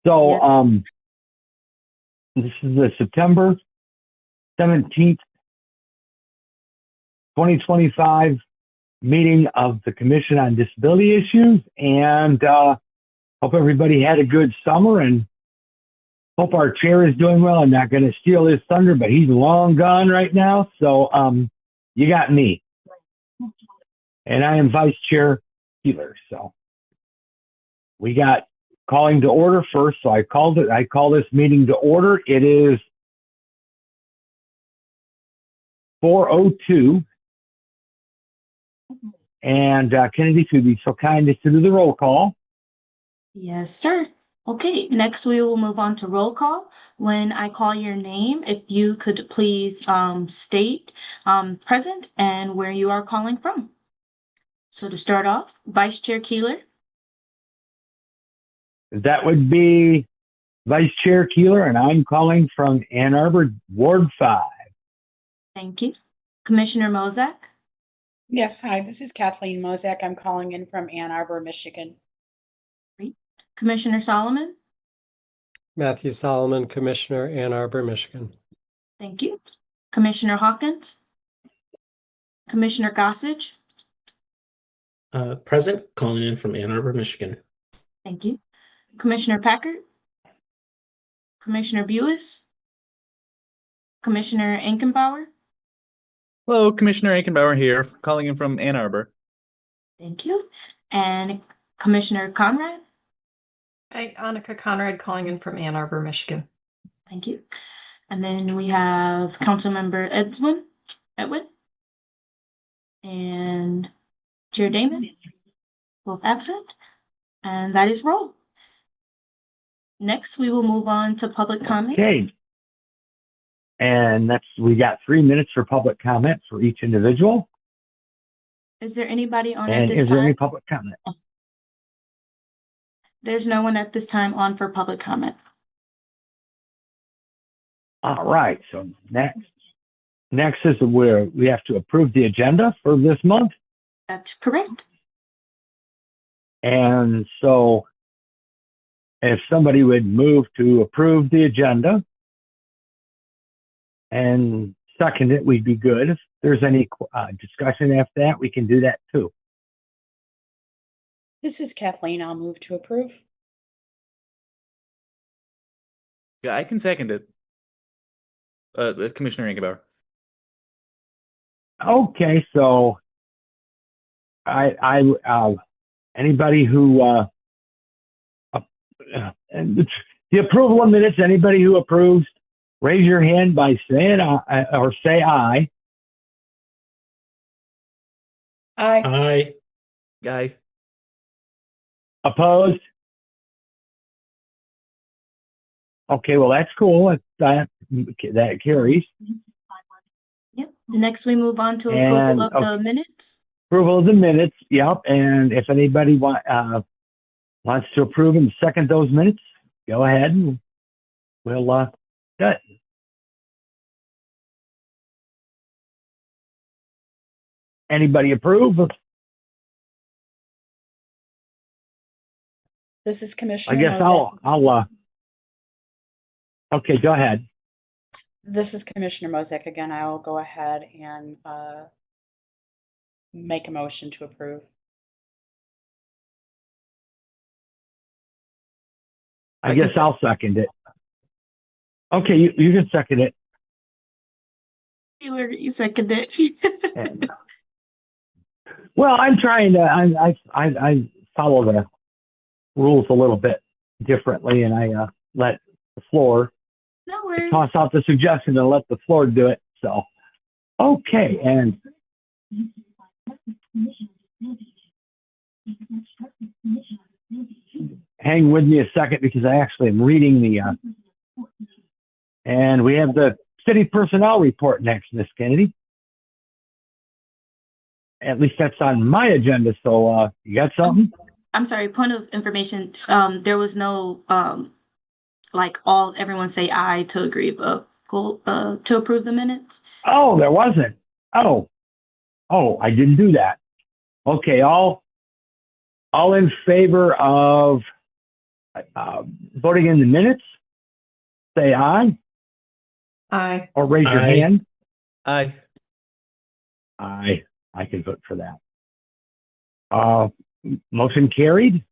So, Yes. this is the September 17th, 2025 meeting of the Commission on Disability Issues, and hope everybody had a good summer, and hope our chair is doing well. I'm not going to steal his thunder, but he's long gone right now. So, you got me, and I am Vice Chair Keeler. So, we got calling to order first. So I call this meeting to order. It is 4:02. And Kennedy, if you'd be so kind as to do the roll call. Yes, sir. Okay, next we will move on to roll call. When I call your name, if you could please state present and where you are calling from. So to start off, Vice Chair Keeler. That would be Vice Chair Keeler, and I'm calling from Ann Arbor, Ward 5. Thank you. Commissioner Mozak. Yes, hi, this is Kathleen Mozak. I'm calling in from Ann Arbor, Michigan. Great. Commissioner Solomon. Matthew Solomon, Commissioner, Ann Arbor, Michigan. Thank you. Commissioner Hawkins. Commissioner Gossage. Present, calling in from Ann Arbor, Michigan. Thank you. Commissioner Packard. Commissioner Buis. Commissioner Ankenbauer. Hello, Commissioner Aikenbauer here, calling in from Ann Arbor. Thank you. And Commissioner Conrad. Hi, Annika Conrad calling in from Ann Arbor, Michigan. Thank you. And then we have Councilmember Edwin, and Chair Damon, both absent, and that is roll. Next, we will move on to public comment. Okay. And we got 3 minutes for public comment for each individual. Is there anybody on at And this is there any time? public comment? There's no one at this time on for public comment. All right. So next is where we have to approve the agenda for this month. That's correct. And so if somebody would move to approve the agenda and second it, we'd be good. If there's any discussion after that, we can do that too. This is Kathleen. I'll move to approve. Yeah, I can second it. Commissioner Aikenbauer. Okay, so anybody who and the approval of minutes, anybody who approves, raise your hand by saying or say aye. Aye. Aye. Guy. Opposed? Okay, well, that's cool. That carries. Yep. Next, we move on to approval of the minutes. Approval of the minutes, yep. And if anybody wants to approve and second those minutes, go ahead and we'll do it. Anybody approve? This is Commissioner I guess Mozak. I'll okay, go ahead. This is Commissioner Mozak again. I will go ahead and make a motion to approve. I guess I'll second it. Okay, you can second it. You seconded it. Well, I'm trying to. I follow the rules a little bit differently, and I let the floor No worries. toss out the suggestion and let the floor do it. So, okay, and hang with me a second because I actually am reading the. And we have the city personnel report next, Miss Kennedy. At least that's on my agenda. So you got something? I'm sorry, point of information. There was no everyone say aye to agree to approve the minutes. Oh, there wasn't. Oh, I didn't do that. Okay, all in favor of Voting in the minutes, say aye Aye. or raise your Aye. hand. Aye. Aye, I can vote for that. Motion carried.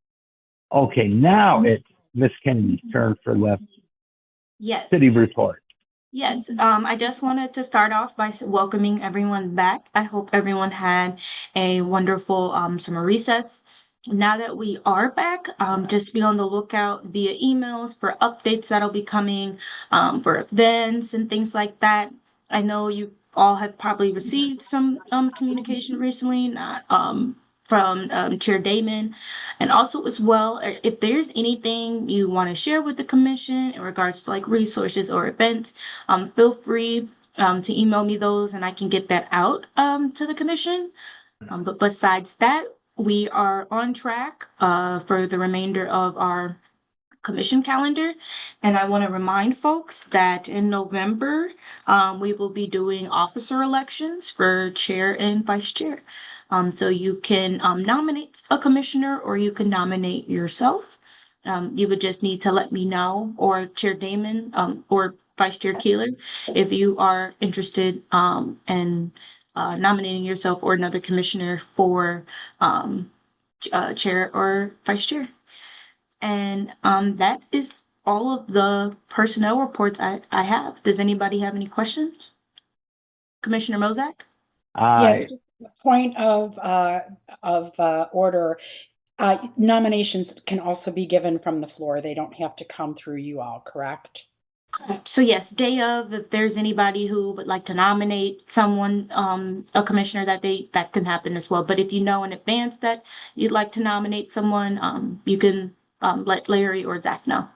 Okay, now it's Miss Kennedy's turn for the Yes. city report. Yes, I just wanted to start off by welcoming everyone back. I hope everyone had a wonderful summer recess. Now that we are back, just be on the lookout via emails for updates that'll be coming for events and things like that. I know you all have probably received some communication recently, not from Chair Damon. And also as well, if there's anything you want to share with the commission in regards to like resources or events, feel free to email me those and I can get that out to the commission. But besides that, we are on track for the remainder of our commission calendar. And I want to remind folks that in November, we will be doing officer elections for chair and vice chair. So you can nominate a commissioner or you can nominate yourself. You would just need to let me know, or Chair Damon, or Vice Chair Keeler, if you are interested in nominating yourself or another commissioner for chair or vice chair. And that is all of the personnel reports I have. Does anybody have any questions? Commissioner Mozak? Yes, Aye. point of order. Nominations can also be given from the floor. They don't have to come through you all, correct? So yes, day of, if there's anybody who would like to nominate someone, a commissioner, that can happen as well. But if you know in advance that you'd like to nominate someone, you can let Larry or Zach know.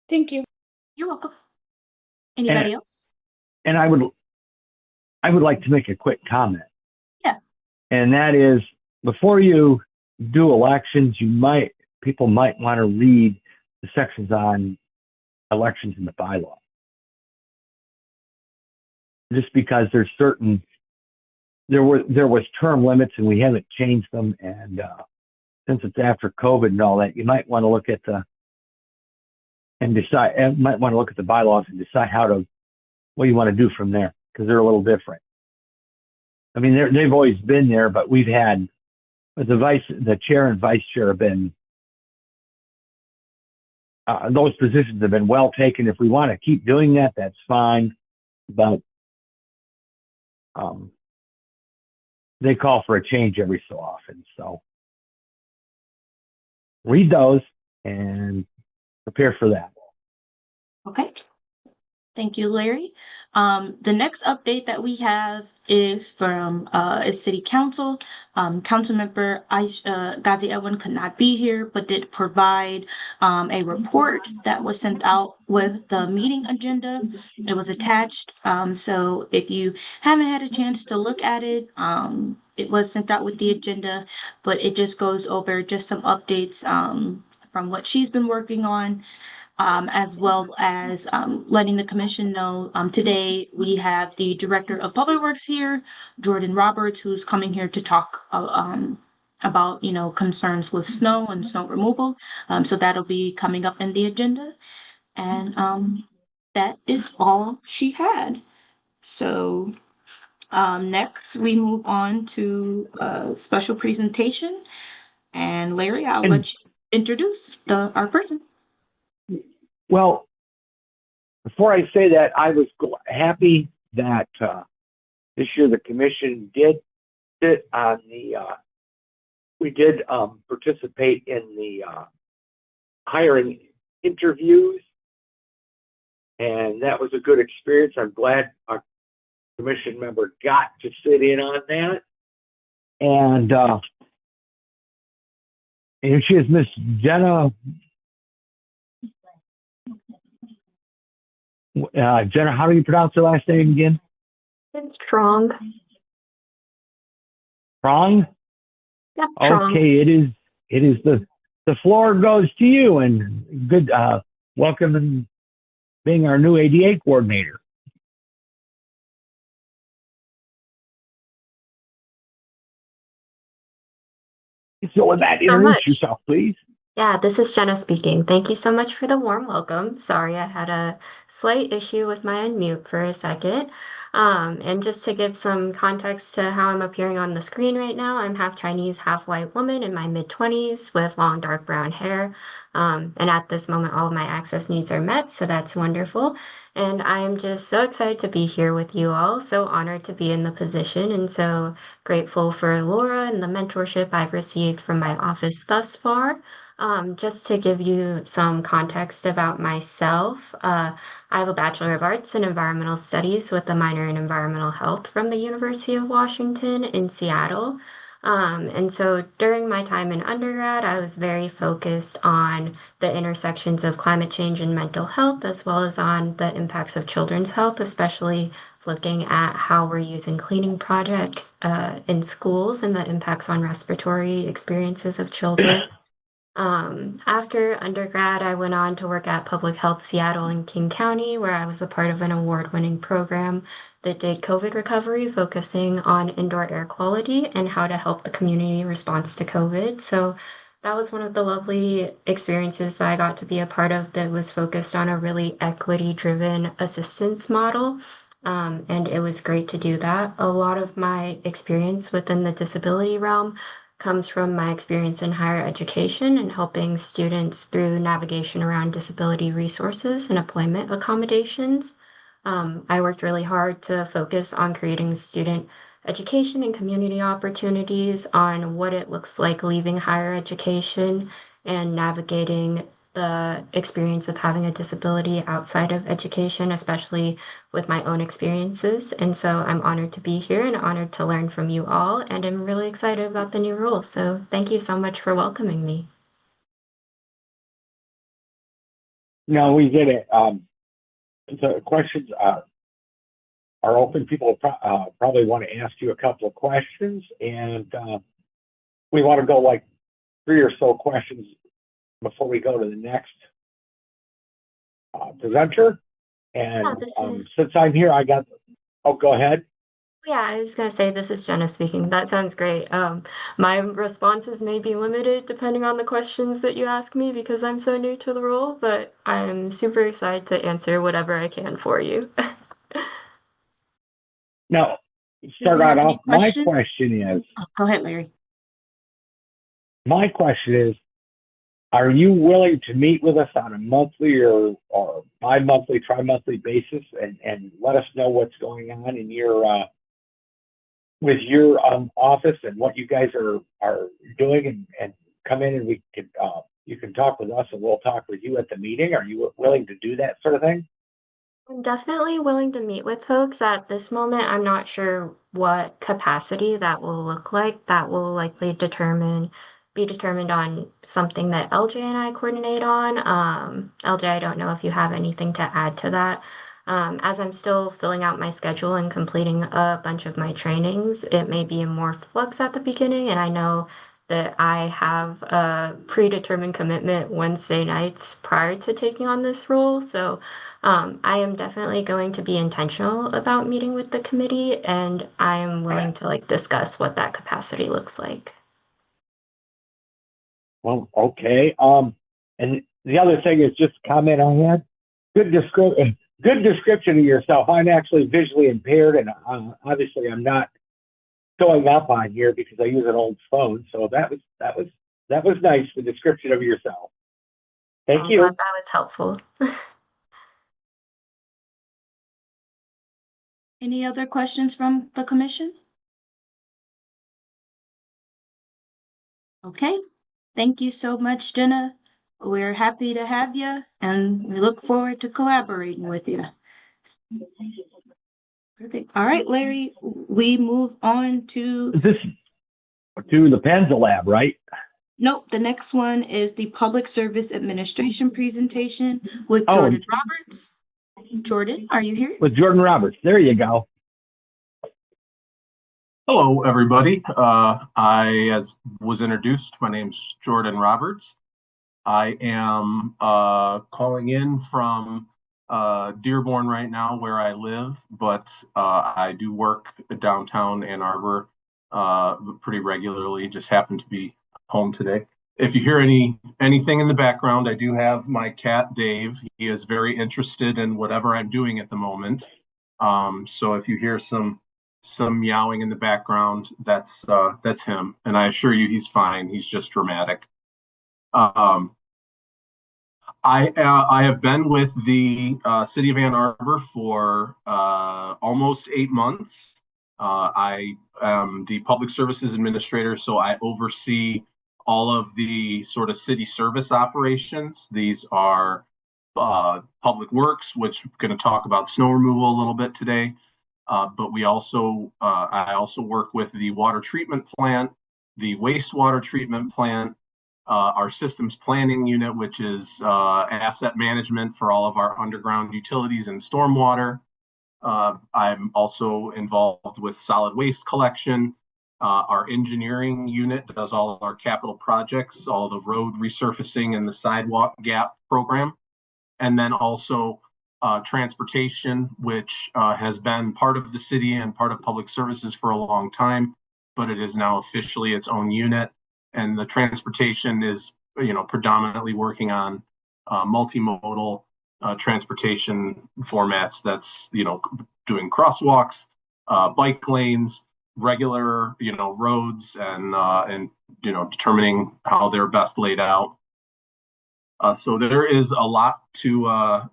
Thank you. You're welcome. Anybody else? And I would like to make a quick comment. Yeah. And that is, before you do elections, people might want to read the sections on elections in the bylaw. Just because there's there was term limits and we haven't changed them, and since it's after COVID and all that, you might want to look at the bylaws and decide what you want to do from there, because they're a little different. I mean, they've always been there, but we've had the chair and vice chair have been, those positions have been well taken. If we want to keep doing that, that's fine. But they call for a change every so often. So read those and prepare for that. Okay. Thank you, Larry. The next update that we have is from City Council. Councilmember Ghazi Edwin could not be here, but did provide a report that was sent out with the meeting agenda. It was attached. So if you haven't had a chance to look at it, it was sent out with the agenda, but it just goes over just some updates from what she's been working on. As well as letting the commission know today we have the Director of Public Works here, Jordan Roberts, who's coming here to talk about concerns with snow and snow removal. So that'll be coming up in the agenda, and that is all she had. So next we move on to a special presentation, and Larry, I'll let you introduce our person. Well, before I say that, I was happy that this year the commission did sit on we did participate in the hiring interviews, and that was a good experience. I'm glad our commission member got to sit in on that. And she is Miss Jenna. Jenna, how do you pronounce her last name again? It's Trong. Prong? Yep, Trong. Okay, it is the floor goes to you, and good welcome and being our new ADA coordinator. So with that, Thanks so introduce much. yourself, please. Yeah, this is Jenna speaking. Thank you so much for the warm welcome. Sorry, I had a slight issue with my unmute for a second. And just to give some context to how I'm appearing on the screen right now, I'm half Chinese, half white woman in my mid-20s with long dark brown hair. And at this moment, all of my access needs are met, so that's wonderful. And I'm just so excited to be here with you all, so honored to be in the position, and so grateful for Laura and the mentorship I've received from my office thus far. Just to give you some context about myself, I have a Bachelor of Arts in Environmental Studies with a minor in Environmental Health from the University of Washington in Seattle. And so during my time in undergrad, I was very focused on the intersections of climate change and mental health, as well as on the impacts of children's health, especially looking at how we're using cleaning projects in schools and the impacts on respiratory experiences of children. After undergrad, I went on to work at Public Health Seattle in King County, where I was a part of an award-winning program that did COVID recovery, focusing on indoor air quality and how to help the community response to COVID. So that was one of the lovely experiences that I got to be a part of that was focused on a really equity-driven assistance model. And it was great to do that. A lot of my experience within the disability realm comes from my experience in higher education and helping students through navigation around disability resources and employment accommodations. I worked really hard to focus on creating student education and community opportunities on what it looks like leaving higher education and navigating the experience of having a disability outside of education, especially with my own experiences. And so I'm honored to be here and honored to learn from you all. And I'm really excited about the new role. So thank you so much for welcoming me. No, we get it. The questions are open. People probably want to ask you a couple of questions, and we want to go like 3 or so questions before we go to the next presenter. And Yeah, this is, since I'm here, go ahead. yeah, I was gonna say this is Jenna speaking. That sounds great. My responses may be limited depending on the questions that you ask me because I'm so new to the role, but I'm super excited to answer whatever I can for you. Now, Do start you out have any off. My questions? question is, Oh, go ahead, Larry. are you willing to meet with us on a monthly or bi-monthly, tri-monthly basis and let us know what's going on in your with your office and what you guys are doing and come in and we can you can talk with us and we'll talk with you at the meeting. Are you willing to do that sort of thing? I'm definitely willing to meet with folks. At this moment, I'm not sure what capacity that will look like. That will likely be determined on something that LJ and I coordinate on. LJ, I don't know if you have anything to add to that. As I'm still filling out my schedule and completing a bunch of my trainings, it may be more flux at the beginning, and I know that I have a predetermined commitment Wednesday nights prior to taking on this role. So I am definitely going to be intentional about meeting with the committee, and I am willing to like discuss what that capacity looks like. Well, okay. And the other thing is just comment on that. Good description of yourself. I'm actually visually impaired, and obviously I'm not showing up on here because I use an old phone. So that was nice. The description of yourself. Thank I'm you. glad that was helpful. Any other questions from the commission? Okay, thank you so much, Jenna. We're happy to have you and we look forward to collaborating with you. Perfect. All right, Larry, we move on to, This to the Penza Lab, right? nope, the next one is the Public Service Administration presentation with Oh. Jordan Roberts. Jordan, are you here? With Jordan Roberts. There you go. Hello, everybody. As was introduced, my name's Jordan Roberts. I am calling in from Dearborn right now, where I live, but I do work downtown Ann Arbor pretty regularly. Just happened to be home today. if you hear anything in the background, I do have my cat Dave. He is very interested in whatever I'm doing at the moment. So if you hear some meowing in the background, that's him. And I assure you, he's fine. He's just dramatic. I have been with the city of Ann Arbor for almost 8 months. I am the public services administrator, so I oversee all of the sort of city service operations. These are public works, which we're going to talk about snow removal a little bit today. But I also work with the water treatment plant, the wastewater treatment plant, our systems planning unit, which is asset management for all of our underground utilities and stormwater. I'm also involved with solid waste collection. Our engineering unit does all of our capital projects, all the road resurfacing and the sidewalk gap program. And then also transportation, which has been part of the city and part of public services for a long time, but it is now officially its own unit. And the transportation is, predominantly working on multimodal transportation formats. That's, doing crosswalks, bike lanes, regular, roads, and determining how they're best laid out. So there is a lot to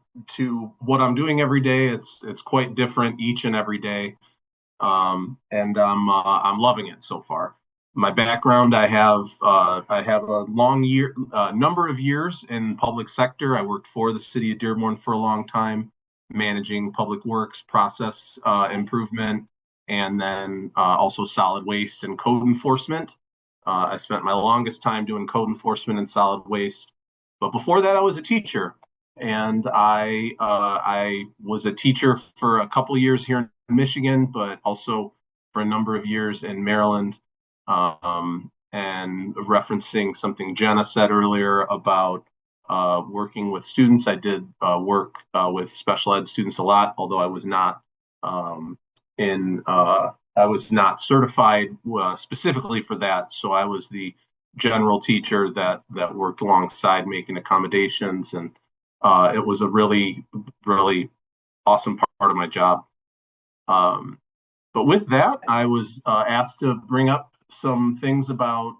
what I'm doing every day. It's quite different each and every day, and I'm loving it so far. My background, I have a number of years in public sector. I worked for the city of Dearborn for a long time, managing public works, process improvement, and then also solid waste and code enforcement. I spent my longest time doing code enforcement and solid waste. But before that, I was a teacher, and I was a teacher for a couple of years here in Michigan, but also for a number of years in Maryland. And referencing something Jenna said earlier about working with students, I did work with special ed students a lot, although I was not certified specifically for that. So I was the general teacher that worked alongside making accommodations, and it was a really, really awesome part of my job. But with that, I was asked to bring up some things about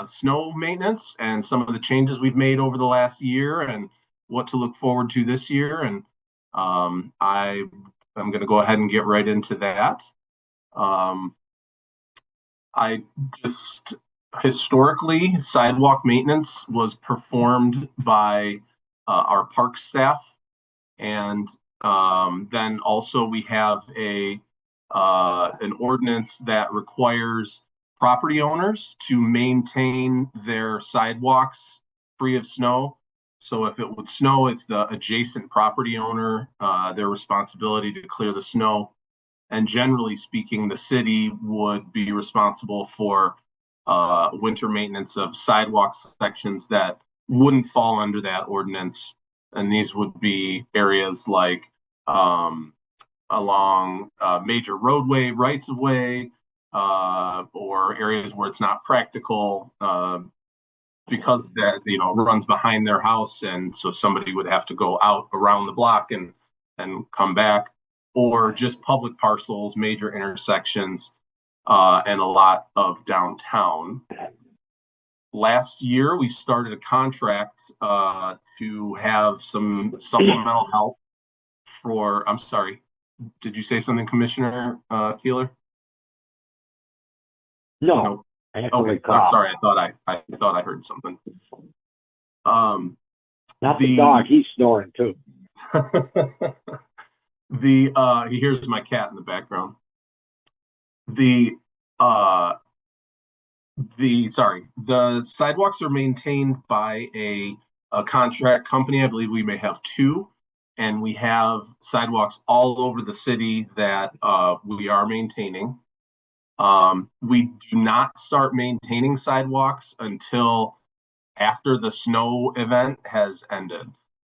snow maintenance and some of the changes we've made over the last year and what to look forward to this year. And I'm going to go ahead and get right into that. Historically, sidewalk maintenance was performed by our park staff. And then also we have an ordinance that requires property owners to maintain their sidewalks free of snow. So if it would snow, it's the adjacent property owner, their responsibility to clear the snow. And generally speaking, the city would be responsible for winter maintenance of sidewalk sections that wouldn't fall under that ordinance. And these would be areas like along major roadway rights of way, or areas where it's not practical because that runs behind their house, and so somebody would have to go out around the block and come back, or just public parcels, major intersections, and a lot of downtown. Last year, we started a contract to have some supplemental help for. I'm sorry. Did you say something, Commissioner Keeler? No. Nope. Okay, I'm sorry. I thought I heard something. Not the dog. He's snoring too. He hears my cat in the background. The sidewalks are maintained by a contract company. I believe we may have two, and we have sidewalks all over the city that we are maintaining. We do not start maintaining sidewalks until after the snow event has ended.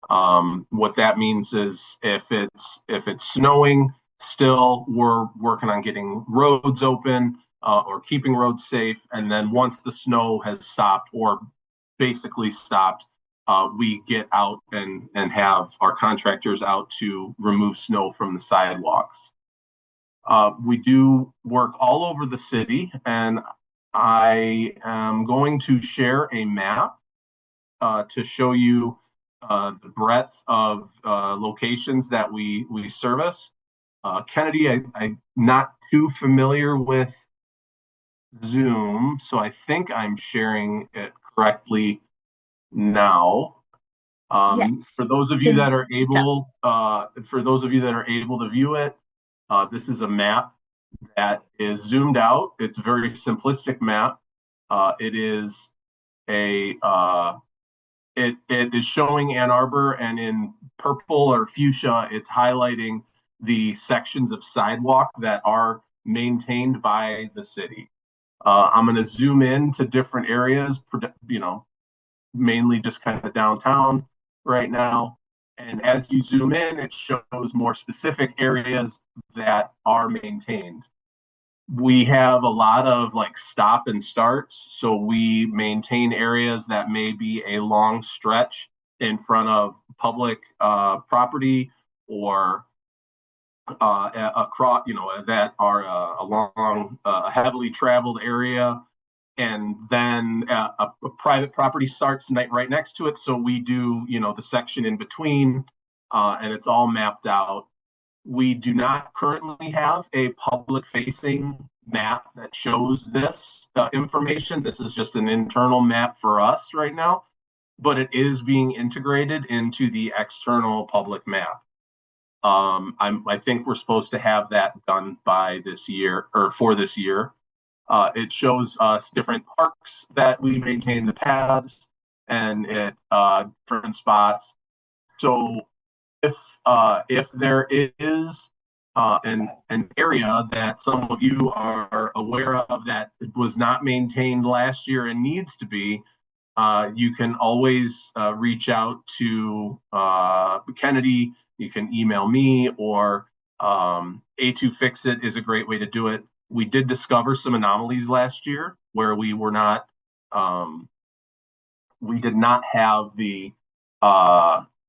What that means is if it's snowing still, we're working on getting roads open or keeping roads safe. And then once the snow has stopped, or basically stopped, we get out and have our contractors out to remove snow from the sidewalks. We do work all over the city, and I am going to share a map to show you the breadth of locations that we service. Kennedy, I'm not too familiar with Zoom, so I think I'm sharing it correctly now. Yes. For those of you that are It's up. able, to view it, this is a map that is zoomed out. It's a very simplistic map. It is it is showing Ann Arbor, and in purple or fuchsia, it's highlighting the sections of sidewalk that are maintained by the city. I'm going to zoom in to different areas, mainly just kind of downtown right now. And as you zoom in, it shows more specific areas that are maintained. We have a lot of like stop and starts. So we maintain areas that may be a long stretch in front of public property, or across, that are along a heavily traveled area. And then a private property starts right next to it. So we do, the section in between, and it's all mapped out. We do not currently have a public facing map that shows this information. This is just an internal map for us right now, but it is being integrated into the external public map. I think we're supposed to have that done by this year, or for this year. It shows us different parks that we maintain the paths, and at different spots. So if there is an area that some of you are aware of that was not maintained last year and needs to be, you can always reach out to Kennedy. You can email me, or A2Fixit is a great way to do it. We did discover some anomalies last year where we did not have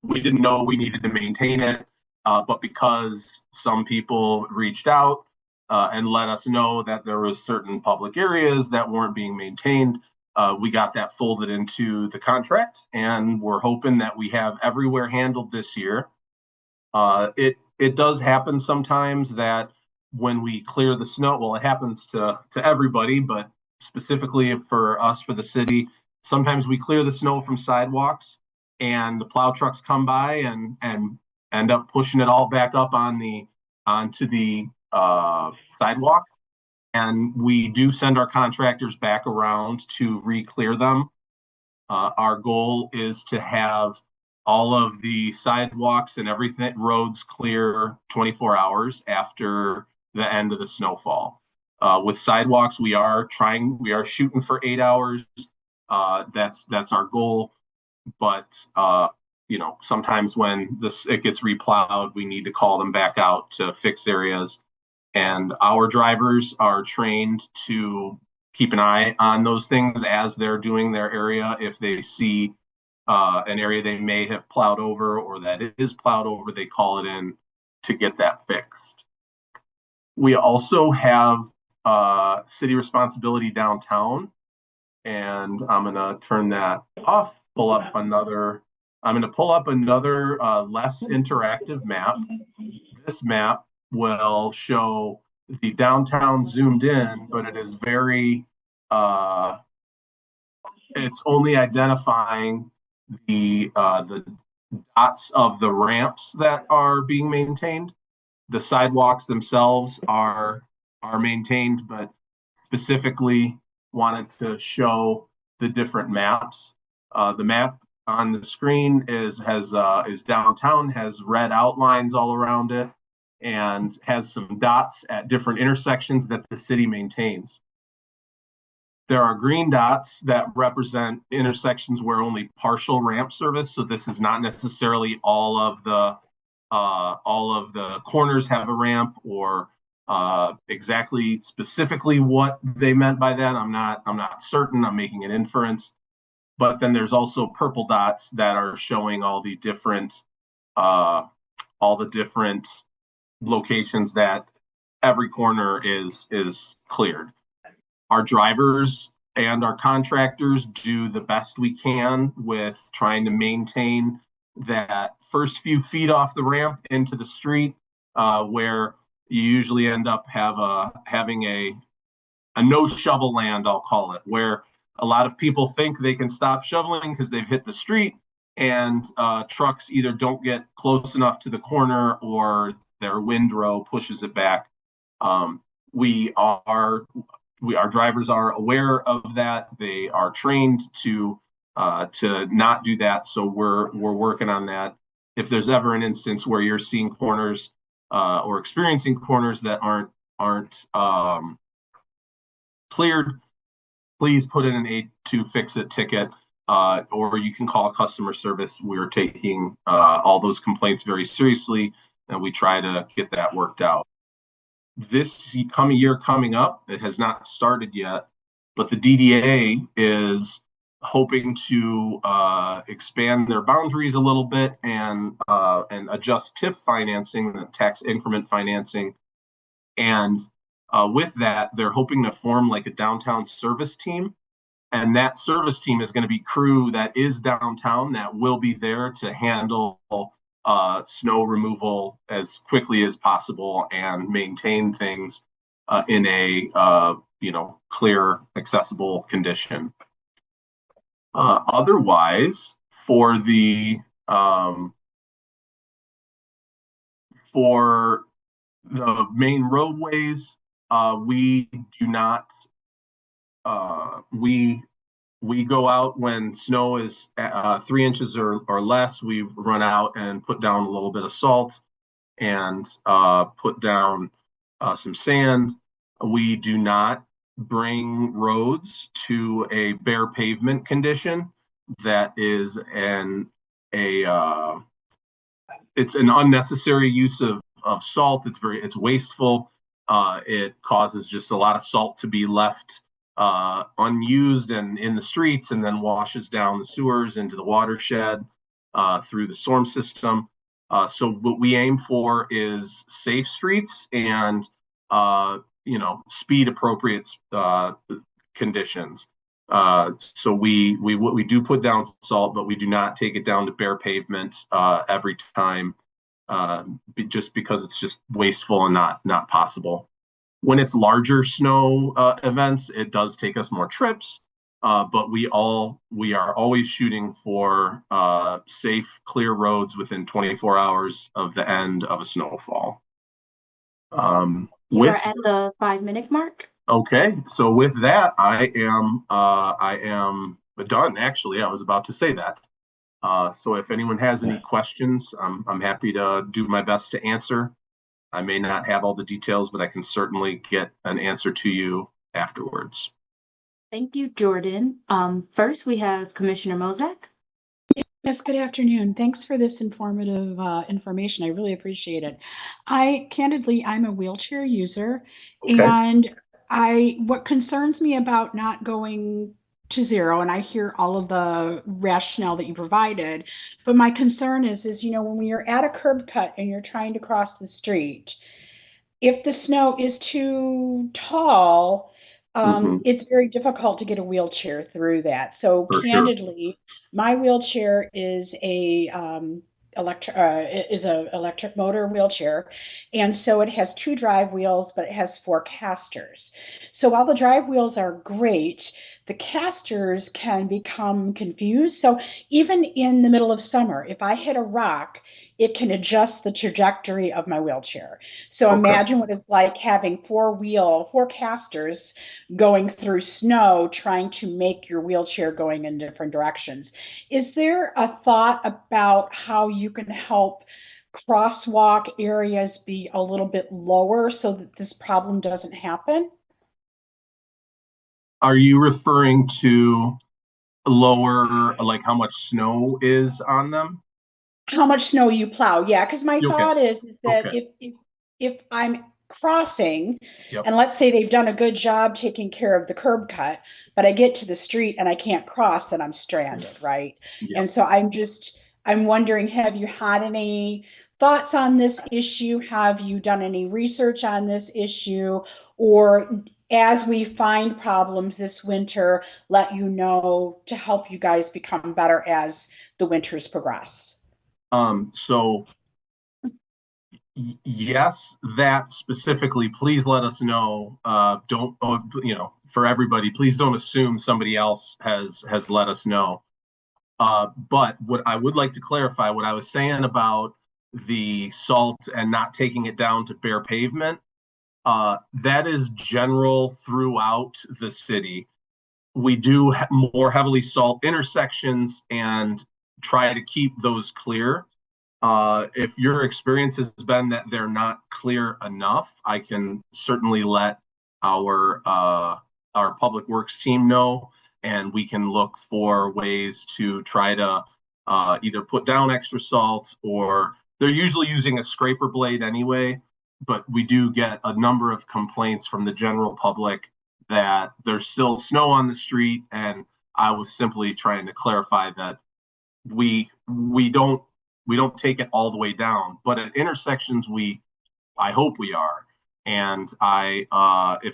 we didn't know we needed to maintain it, but because some people reached out and let us know that there was certain public areas that weren't being maintained, we got that folded into the contracts, and we're hoping that we have everywhere handled this year. It does happen sometimes that when we clear the snow, well, it happens to everybody, but specifically for us, for the city, sometimes we clear the snow from sidewalks, and the plow trucks come by and end up pushing it all back up onto the sidewalk. And we do send our contractors back around to re-clear them. Our goal is to have all of the sidewalks and everything, roads clear 24 hours after the end of the snowfall. With sidewalks, we are shooting for 8 hours. That's our goal. But sometimes when it gets replowed, we need to call them back out to fix areas. And our drivers are trained to keep an eye on those things as they're doing their area. If they see an area they may have plowed over, or that it is plowed over, they call it in to get that fixed. We also have city responsibility downtown, and I'm going to turn that off. I'm going to pull up another less interactive map. This map will show the downtown zoomed in, but it is very, it's only identifying the dots of the ramps that are being maintained. The sidewalks themselves are maintained, but specifically wanted to show the different maps. The map on the screen is downtown, has red outlines all around it, and has some dots at different intersections that the city maintains. There are green dots that represent intersections where only partial ramp service. So this is not necessarily all of the corners have a ramp, or exactly specifically what they meant by that. I'm not certain. I'm making an inference. but then there's also purple dots that are showing all the different locations that every corner is cleared. Our drivers and our contractors do the best we can with trying to maintain that first few feet off the ramp into the street, where you usually end up having a no shovel land, I'll call it, where a lot of people think they can stop shoveling because they've hit the street, and trucks either don't get close enough to the corner or their windrow pushes it back. Our drivers are aware of that. They are trained to not do that. So we're working on that. If there's ever an instance where you're seeing corners or experiencing corners that aren't cleared, please put in an 8-to-fix-it ticket, or you can call customer service. We're taking all those complaints very seriously, and we try to get that worked out. This year coming up, it has not started yet, but the DDA is hoping to expand their boundaries a little bit and adjust TIF financing, the tax increment financing. And with that, they're hoping to form like a downtown service team. And that service team is going to be crew that is downtown that will be there to handle snow removal as quickly as possible and maintain things in a clear, accessible condition. Otherwise, for the main roadways, we do not. We go out when snow is 3 inches or less. We run out and put down a little bit of salt and put down some sand. We do not bring roads to a bare pavement condition. That is it's an unnecessary use of salt. It's wasteful. It causes just a lot of salt to be left unused and in the streets, and then washes down the sewers into the watershed through the storm system. So what we aim for is safe streets and speed appropriate conditions. So we do put down salt, but we do not take it down to bare pavement every time, just because it's just wasteful and not possible. When it's larger snow events, it does take us more trips, but we are always shooting for safe, clear roads within 24 hours of the end of a snowfall. We're at the 5-minute mark. Okay, so with that, I am done. Actually, I was about to say that. So if anyone has any questions, I'm happy to do my best to answer. I may not have all the details, but I can certainly get an answer to you afterwards. Thank you, Jordan. First, we have Commissioner Mozak. Yes, good afternoon. Thanks for this informative information. I really appreciate it. I'm a wheelchair user, Okay. and what concerns me about not going to zero, and I hear all of the rationale that you provided, but my concern is when you're at a curb cut and you're trying to cross the street, if the snow is too tall, it's very difficult to get a wheelchair through that. So For sure. candidly, my wheelchair is a electric motor wheelchair, and so it has 2 drive wheels, but it has 4 casters. So while the drive wheels are great, the casters can become confused. So even in the middle of summer, if I hit a rock, it can adjust the trajectory of my wheelchair. So Okay. imagine what it's like having 4 casters going through snow, trying to make your wheelchair going in different directions. Is there a thought about how you can help crosswalk areas be a little bit lower so that this problem doesn't happen? Are you referring to lower, like how much snow is on them? How much snow you plow? Yeah, because my Okay. thought is that Okay. if I'm crossing, Yep. and let's say they've done a good job taking care of the curb cut, but I get to the street and I can't cross, then I'm stranded, right? Yep. And so I'm wondering, have you had any thoughts on this issue? Have you done any research on this issue? Or as we find problems this winter, let you know to help you guys become better as the winters progress? So yes, that specifically, please let us know. Don't, for everybody, please don't assume somebody else has let us know. But what I would like to clarify, what I was saying about the salt and not taking it down to bare pavement, that is general throughout the city. We do more heavily salt intersections and try to keep those clear. If your experience has been that they're not clear enough, I can certainly let our public works team know, and we can look for ways to try to either put down extra salt, or they're usually using a scraper blade anyway. But we do get a number of complaints from the general public that there's still snow on the street, and I was simply trying to clarify that we don't take it all the way down, but at intersections I hope we are. And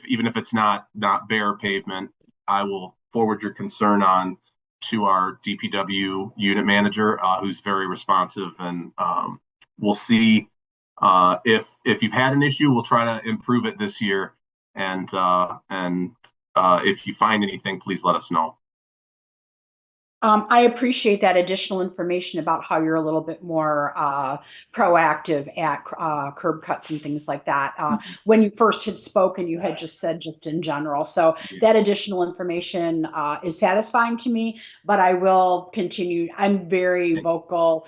even if it's not bare pavement, I will forward your concern on to our DPW unit manager, who's very responsive, and we'll see if you've had an issue, we'll try to improve it this year. And if you find anything, please let us know. I appreciate that additional information about how you're a little bit more proactive at curb cuts and things like that. When you first had spoken, you had just said just in general. So that additional information is satisfying to me, but I will continue. I'm very vocal.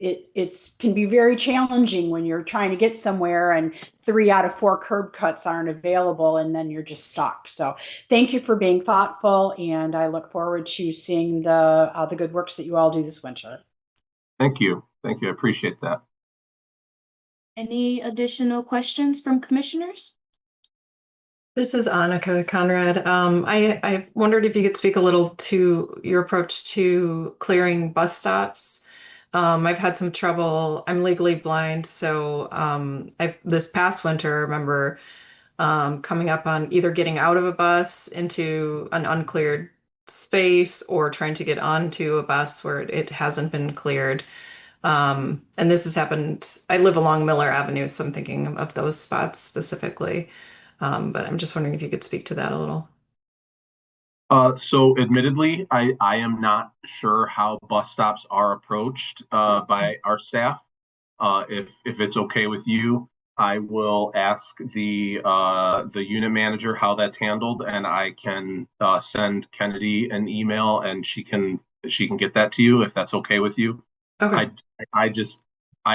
It can be very challenging when you're trying to get somewhere and 3 out of 4 curb cuts aren't available, and then you're just stuck. So thank you for being thoughtful, and I look forward to seeing the good works that you all do this winter. Thank you. I appreciate that. Any additional questions from commissioners? This is Annika Conrad. I wondered if you could speak a little to your approach to clearing bus stops. I've had some trouble. I'm legally blind, so this past winter, I remember coming up on either getting out of a bus into an uncleared space or trying to get onto a bus where it hasn't been cleared. And this has happened. I live along Miller Avenue, so I'm thinking of those spots specifically. But I'm just wondering if you could speak to that a little. So admittedly, I am not sure how bus stops are approached by our staff. If it's okay with you, I will ask the unit manager how that's handled, and I can send Kennedy an email, and she can get that to you if that's okay with you. Okay. I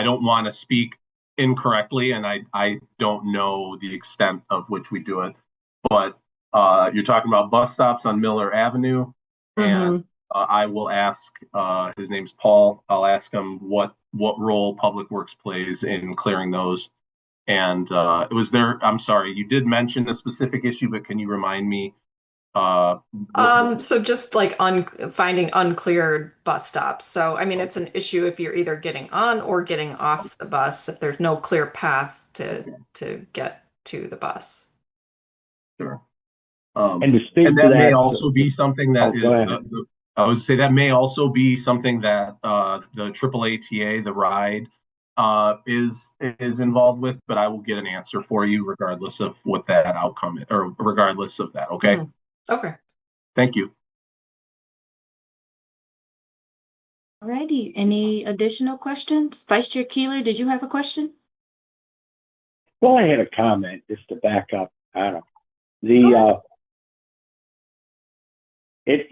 don't want to speak incorrectly, and I don't know the extent of which we do it, but you're talking about bus stops on Miller Avenue, and I will ask, his name's Paul, I'll ask him what role Public Works plays in clearing those. And I'm sorry, you did mention a specific issue, but can you remind me? So just like finding uncleared bus stops. So, I mean, it's an issue if you're either getting on or getting off the bus, if there's no clear path to get to the bus. Sure. And to speak and to that that, may also be something that go ahead. I would say that may also be something that the AAATA, the ride, is involved with, but I will get an answer for you regardless of what that outcome is, or regardless of that. Okay. Okay. Thank you. Alrighty, any additional questions? Vice Chair Keeler, did you have a question? Well, I had a comment just to back up. I don't know. It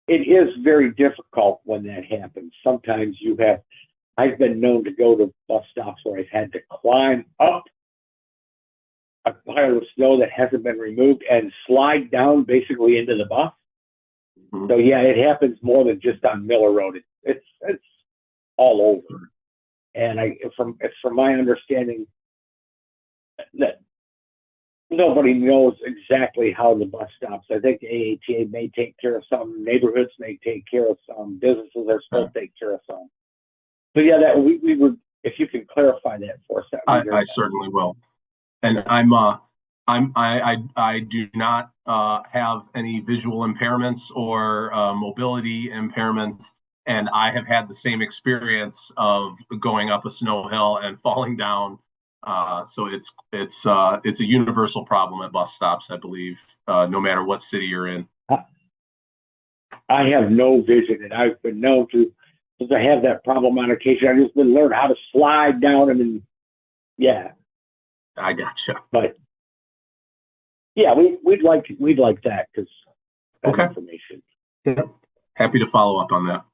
is very difficult when that happens. Sometimes I've been known to go to bus stops where I've had to climb up a pile of snow that hasn't been removed and slide down basically into the bus. Mm-hmm. So yeah, it happens more than just on Miller Road. It's all over. And from my understanding, that nobody knows exactly how the bus stops. I think the AATA may take care of some neighborhoods, may take care of some businesses, are supposed to take care of some. But yeah, that we would, if you could clarify that for us, that would be I great. certainly will. And I do not have any visual impairments or mobility impairments, and I have had the same experience of going up a snow hill and falling down. So it's a universal problem at bus stops, I believe, no matter what city you're in. I have no vision, and I've been known to, since I have that problem on occasion, I've just been learning how to slide down them, and yeah. I gotcha. But yeah, we'd like that, because Okay. information. Yeah. Happy to follow up on that.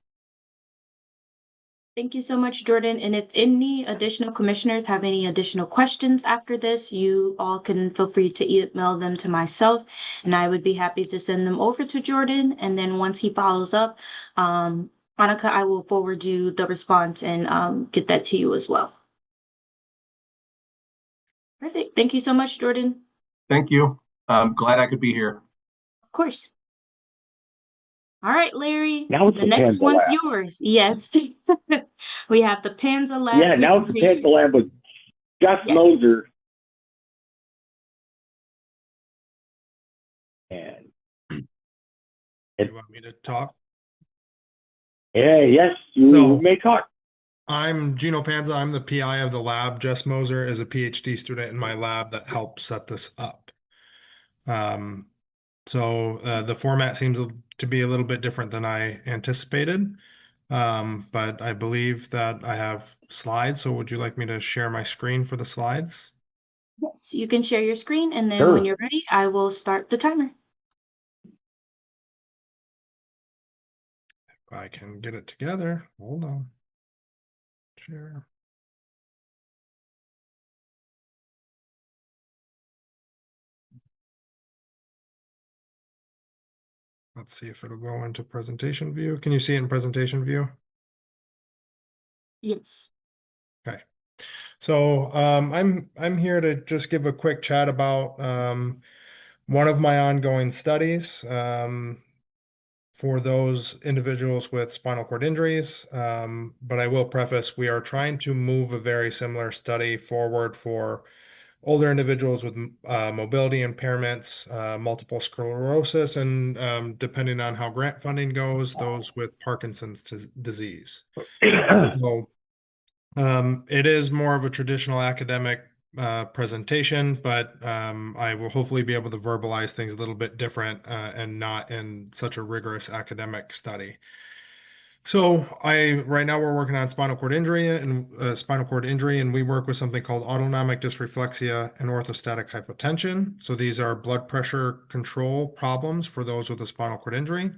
Thank you so much, Jordan. And if any additional commissioners have any additional questions after this, you all can feel free to email them to myself, and I would be happy to send them over to Jordan. And then once he follows up, Monica, I will forward you the response and get that to you as well. Perfect. Thank you so much, Jordan. Thank you. I'm glad I could be here. Of course. All right, Larry, Now it's the the next Panza one's Lab. yours. Yes. We have the Panza Lab Yeah, now it's the presentation. Panza Lab with Gus Yes. Moser. And You want me to talk? yes, you So- may talk. I'm Gino Panza. I'm the PI of the lab. Jess Moser is a PhD student in my lab that helped set this up. So the format seems to be a little bit different than I anticipated. But I believe that I have slides. So would you like me to share my screen for the slides? Yes, you can share your screen, and then Sure. when you're ready, I will start the timer. If I can get it together. Hold on. Share. Let's see if it'll go into presentation view. Can you see it in presentation view? Yes. Okay. So I'm here to just give a quick chat about one of my ongoing studies for those individuals with spinal cord injuries. But I will preface, we are trying to move a very similar study forward for older individuals with mobility impairments, multiple sclerosis, and depending on how grant funding goes, those with Parkinson's disease. So it is more of a traditional academic presentation, but I will hopefully be able to verbalize things a little bit different and not in such a rigorous academic study. So right now we're working on spinal cord injury and we work with something called autonomic dysreflexia and orthostatic hypotension. So these are blood pressure control problems for those with a spinal cord injury.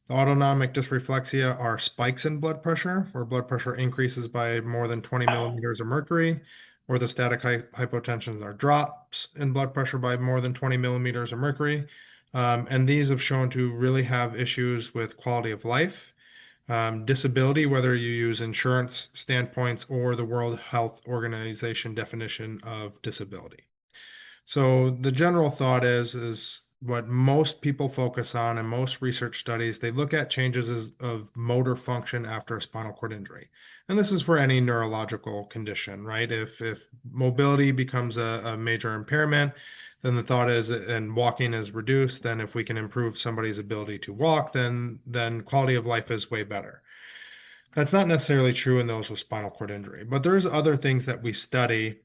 The autonomic dysreflexia are spikes in blood pressure, where blood pressure increases by more than 20 millimeters of mercury. Orthostatic hypotension are drops in blood pressure by more than 20 millimeters of mercury. And these have shown to really have issues with quality of life. Disability, whether you use insurance standpoints or the World Health Organization definition of disability. So the general thought is what most people focus on in most research studies, they look at changes of motor function after a spinal cord injury. And this is for any neurological condition, right? If mobility becomes a major impairment, then the thought is, and walking is reduced, then if we can improve somebody's ability to walk, then quality of life is way better. That's not necessarily true in those with spinal cord injury, but there's other things that we study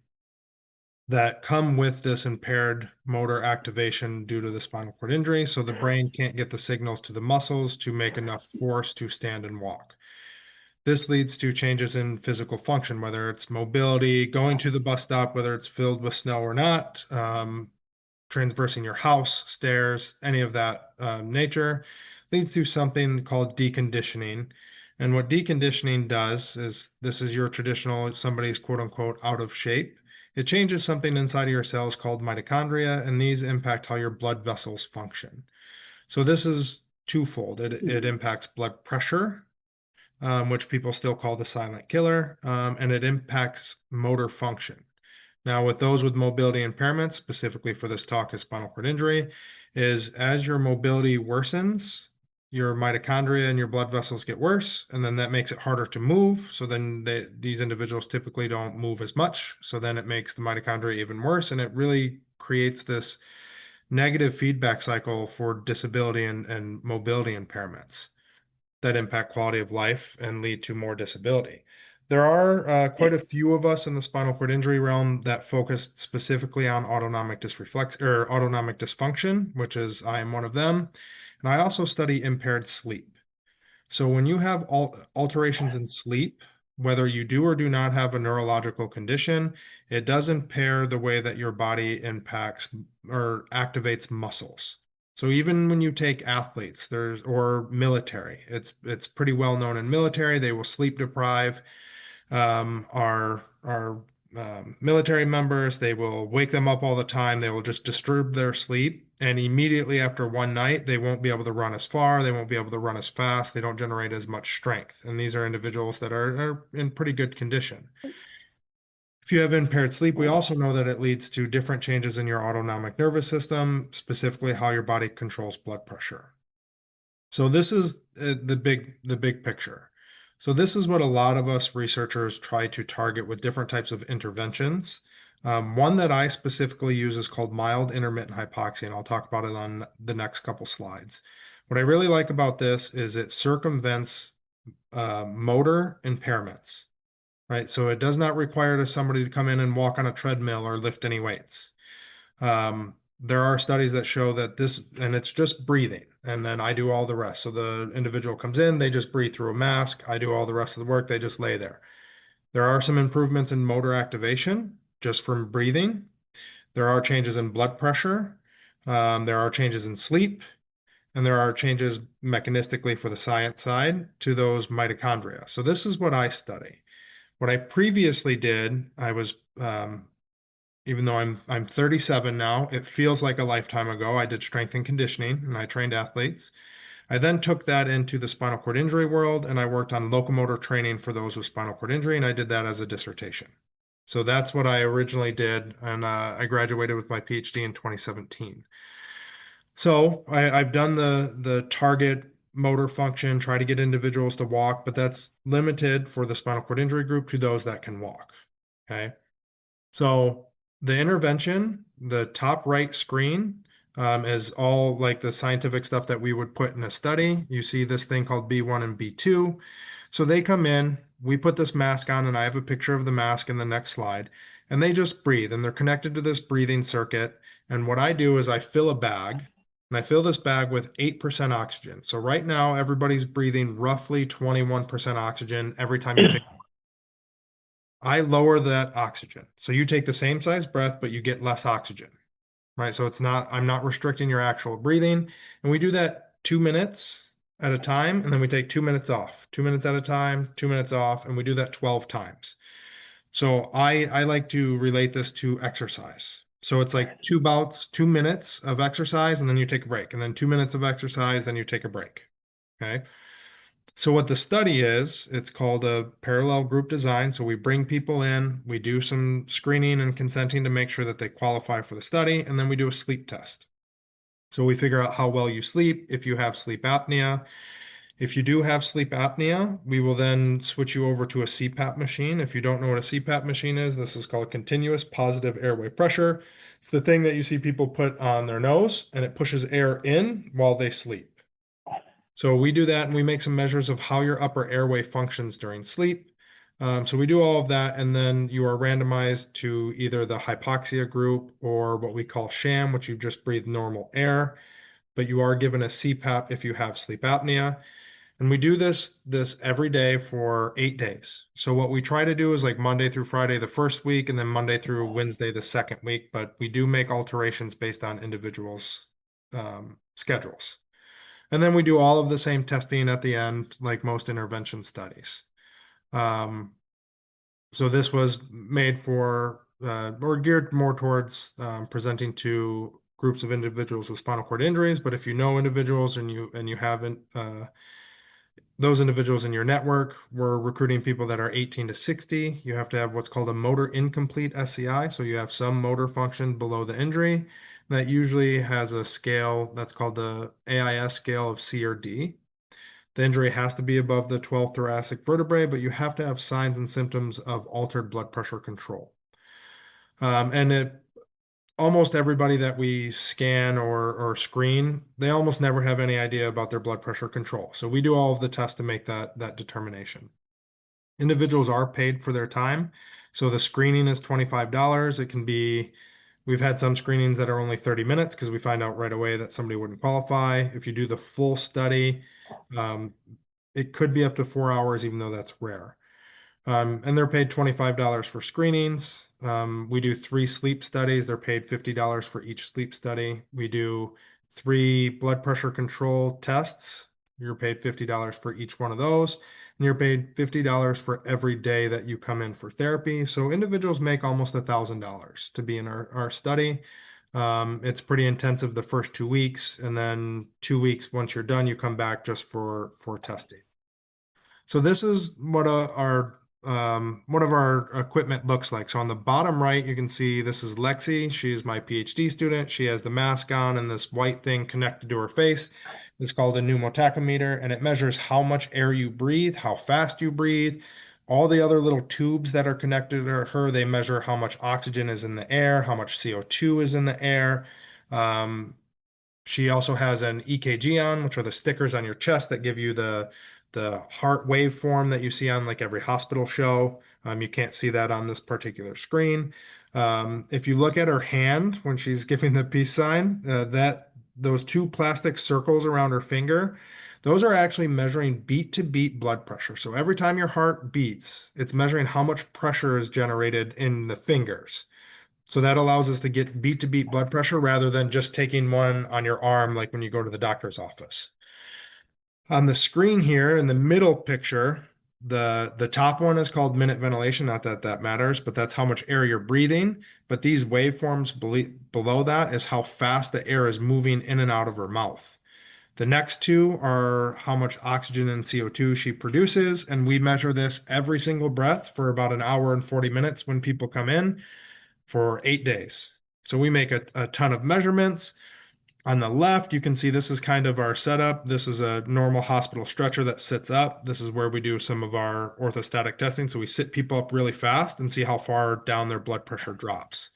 that come with this impaired motor activation due to the spinal cord injury. So the brain can't get the signals to the muscles to make enough force to stand and walk. This leads to changes in physical function, whether it's mobility, going to the bus stop, whether it's filled with snow or not, transversing your house, stairs, any of that nature, leads to something called deconditioning. And what deconditioning does is, this is your traditional, somebody's quote unquote out of shape. It changes something inside of your cells called mitochondria, and these impact how your blood vessels function. So this is twofold. It impacts blood pressure, which people still call the silent killer, and it impacts motor function. Now, with those with mobility impairments, specifically for this talk is spinal cord injury, is as your mobility worsens, your mitochondria and your blood vessels get worse, and then that makes it harder to move. So then these individuals typically don't move as much. So then it makes the mitochondria even worse, and it really creates this negative feedback cycle for disability and mobility impairments that impact quality of life and lead to more disability. There are quite a few of us in the spinal cord injury realm that focus specifically on autonomic autonomic dysfunction, which is I am one of them. And I also study impaired sleep. So when you have alterations in sleep, whether you do or do not have a neurological condition, it does impair the way that your body impacts or activates muscles. So even when you take athletes, or military, it's pretty well known in military, they will sleep deprive our military members. They will wake them up all the time. They will just disturb their sleep. And immediately after one night, they won't be able to run as far. They won't be able to run as fast. They don't generate as much strength. And these are individuals that are in pretty good condition. If you have impaired sleep, we also know that it leads to different changes in your autonomic nervous system, specifically how your body controls blood pressure. So this is the big picture. So this is what a lot of us researchers try to target with different types of interventions. One that I specifically use is called mild intermittent hypoxia, and I'll talk about it on the next couple slides. What I really like about this is it circumvents motor impairments, right? So it does not require somebody to come in and walk on a treadmill or lift any weights. There are studies that show that and it's just breathing, and then I do all the rest. So the individual comes in, they just breathe through a mask. I do all the rest of the work. They just lay there. There are some improvements in motor activation just from breathing. There are changes in blood pressure. There are changes in sleep, and there are changes mechanistically for the science side to those mitochondria. So this is what I study. What I previously did, I was even though I'm 37 now, it feels like a lifetime ago. I did strength and conditioning and I trained athletes. I then took that into the spinal cord injury world and I worked on locomotor training for those with spinal cord injury, and I did that as a dissertation. So that's what I originally did, and I graduated with my PhD in 2017. So I've done the target motor function, try to get individuals to walk, but that's limited for the spinal cord injury group to those that can walk. Okay. So the intervention, the top right screen, is all like the scientific stuff that we would put in a study. You see this thing called B1 and B2. So they come in, we put this mask on, and I have a picture of the mask in the next slide, and they just breathe, and they're connected to this breathing circuit. And what I do is I fill a bag, and I fill this bag with 8% oxygen. So right now, everybody's breathing roughly 21% oxygen every time you take. I lower that oxygen. So you take the same size breath, but you get less oxygen, right? So I'm not restricting your actual breathing. And we do that 2 minutes at a time. And then we take 2 minutes off, 2 minutes at a time, 2 minutes off. And we do that 12 times. So I like to relate this to exercise. So it's like 2 bouts, 2 minutes of exercise, and then you take a break, and then 2 minutes of exercise, then you take a break. Okay. So what the study is, it's called a parallel group design. So we bring people in, we do some screening and consenting to make sure that they qualify for the study, and then we do a sleep test. So we figure out how well you sleep, if you have sleep apnea. If you do have sleep apnea, we will then switch you over to a CPAP machine. If you don't know what a CPAP machine is, this is called continuous positive airway pressure. It's the thing that you see people put on their nose, and it pushes air in while they sleep. So we do that, and we make some measures of how your upper airway functions during sleep. So we do all of that, and then you are randomized to either the hypoxia group or what we call sham, which you just breathe normal air, but you are given a CPAP if you have sleep apnea. And we do this every day for 8 days. So what we try to do is like Monday through Friday the first week, and then Monday through Wednesday the second week, but we do make alterations based on individuals' schedules. And then we do all of the same testing at the end, like most intervention studies. So this was made for, or geared more towards presenting to groups of individuals with spinal cord injuries. But if you know individuals and you haven't those individuals in your network, we're recruiting people that are 18 to 60. You have to have what's called a motor incomplete SCI. So you have some motor function below the injury. That usually has a scale that's called the AIS scale of C or D. The injury has to be above the 12th thoracic vertebrae, but you have to have signs and symptoms of altered blood pressure control. Almost everybody that we scan or screen, they almost never have any idea about their blood pressure control. So we do all of the tests to make that determination. Individuals are paid for their time. So the screening is $25. It can be, we've had some screenings that are only 30 minutes because we find out right away that somebody wouldn't qualify. If you do the full study, it could be up to 4 hours, even though that's rare. And they're paid $25 for screenings. We do 3 sleep studies. They're paid $50 for each sleep study. We do 3 blood pressure control tests. You're paid $50 for each one of those. And you're paid $50 for every day that you come in for therapy. So individuals make almost $1,000 to be in our study. It's pretty intensive the first 2 weeks, and then 2 weeks, once you're done, you come back just for testing. So this is what one of our equipment looks like. So on the bottom right, you can see this is Lexi. She is my PhD student. She has the mask on and this white thing connected to her face. It's called a pneumotachometer, and it measures how much air you breathe, how fast you breathe. All the other little tubes that are connected to her, they measure how much oxygen is in the air, how much CO2 is in the air. She also has an EKG on, which are the stickers on your chest that give you the heart waveform that you see on like every hospital show. You can't see that on this particular screen. If you look at her hand when she's giving the peace sign, those 2 plastic circles around her finger, those are actually measuring beat to beat blood pressure. So every time your heart beats, it's measuring how much pressure is generated in the fingers. So that allows us to get beat to beat blood pressure rather than just taking one on your arm like when you go to the doctor's office. On the screen here in the middle picture, the top one is called minute ventilation. Not that that matters, but that's how much air you're breathing. But these waveforms below that is how fast the air is moving in and out of her mouth. The next 2 are how much oxygen and CO2 she produces, and we measure this every single breath for about an hour and 40 minutes when people come in for 8 days. So we make a ton of measurements. On the left, you can see this is kind of our setup. This is a normal hospital stretcher that sits up. This is where we do some of our orthostatic testing. So we sit people up really fast and see how far down their blood pressure drops.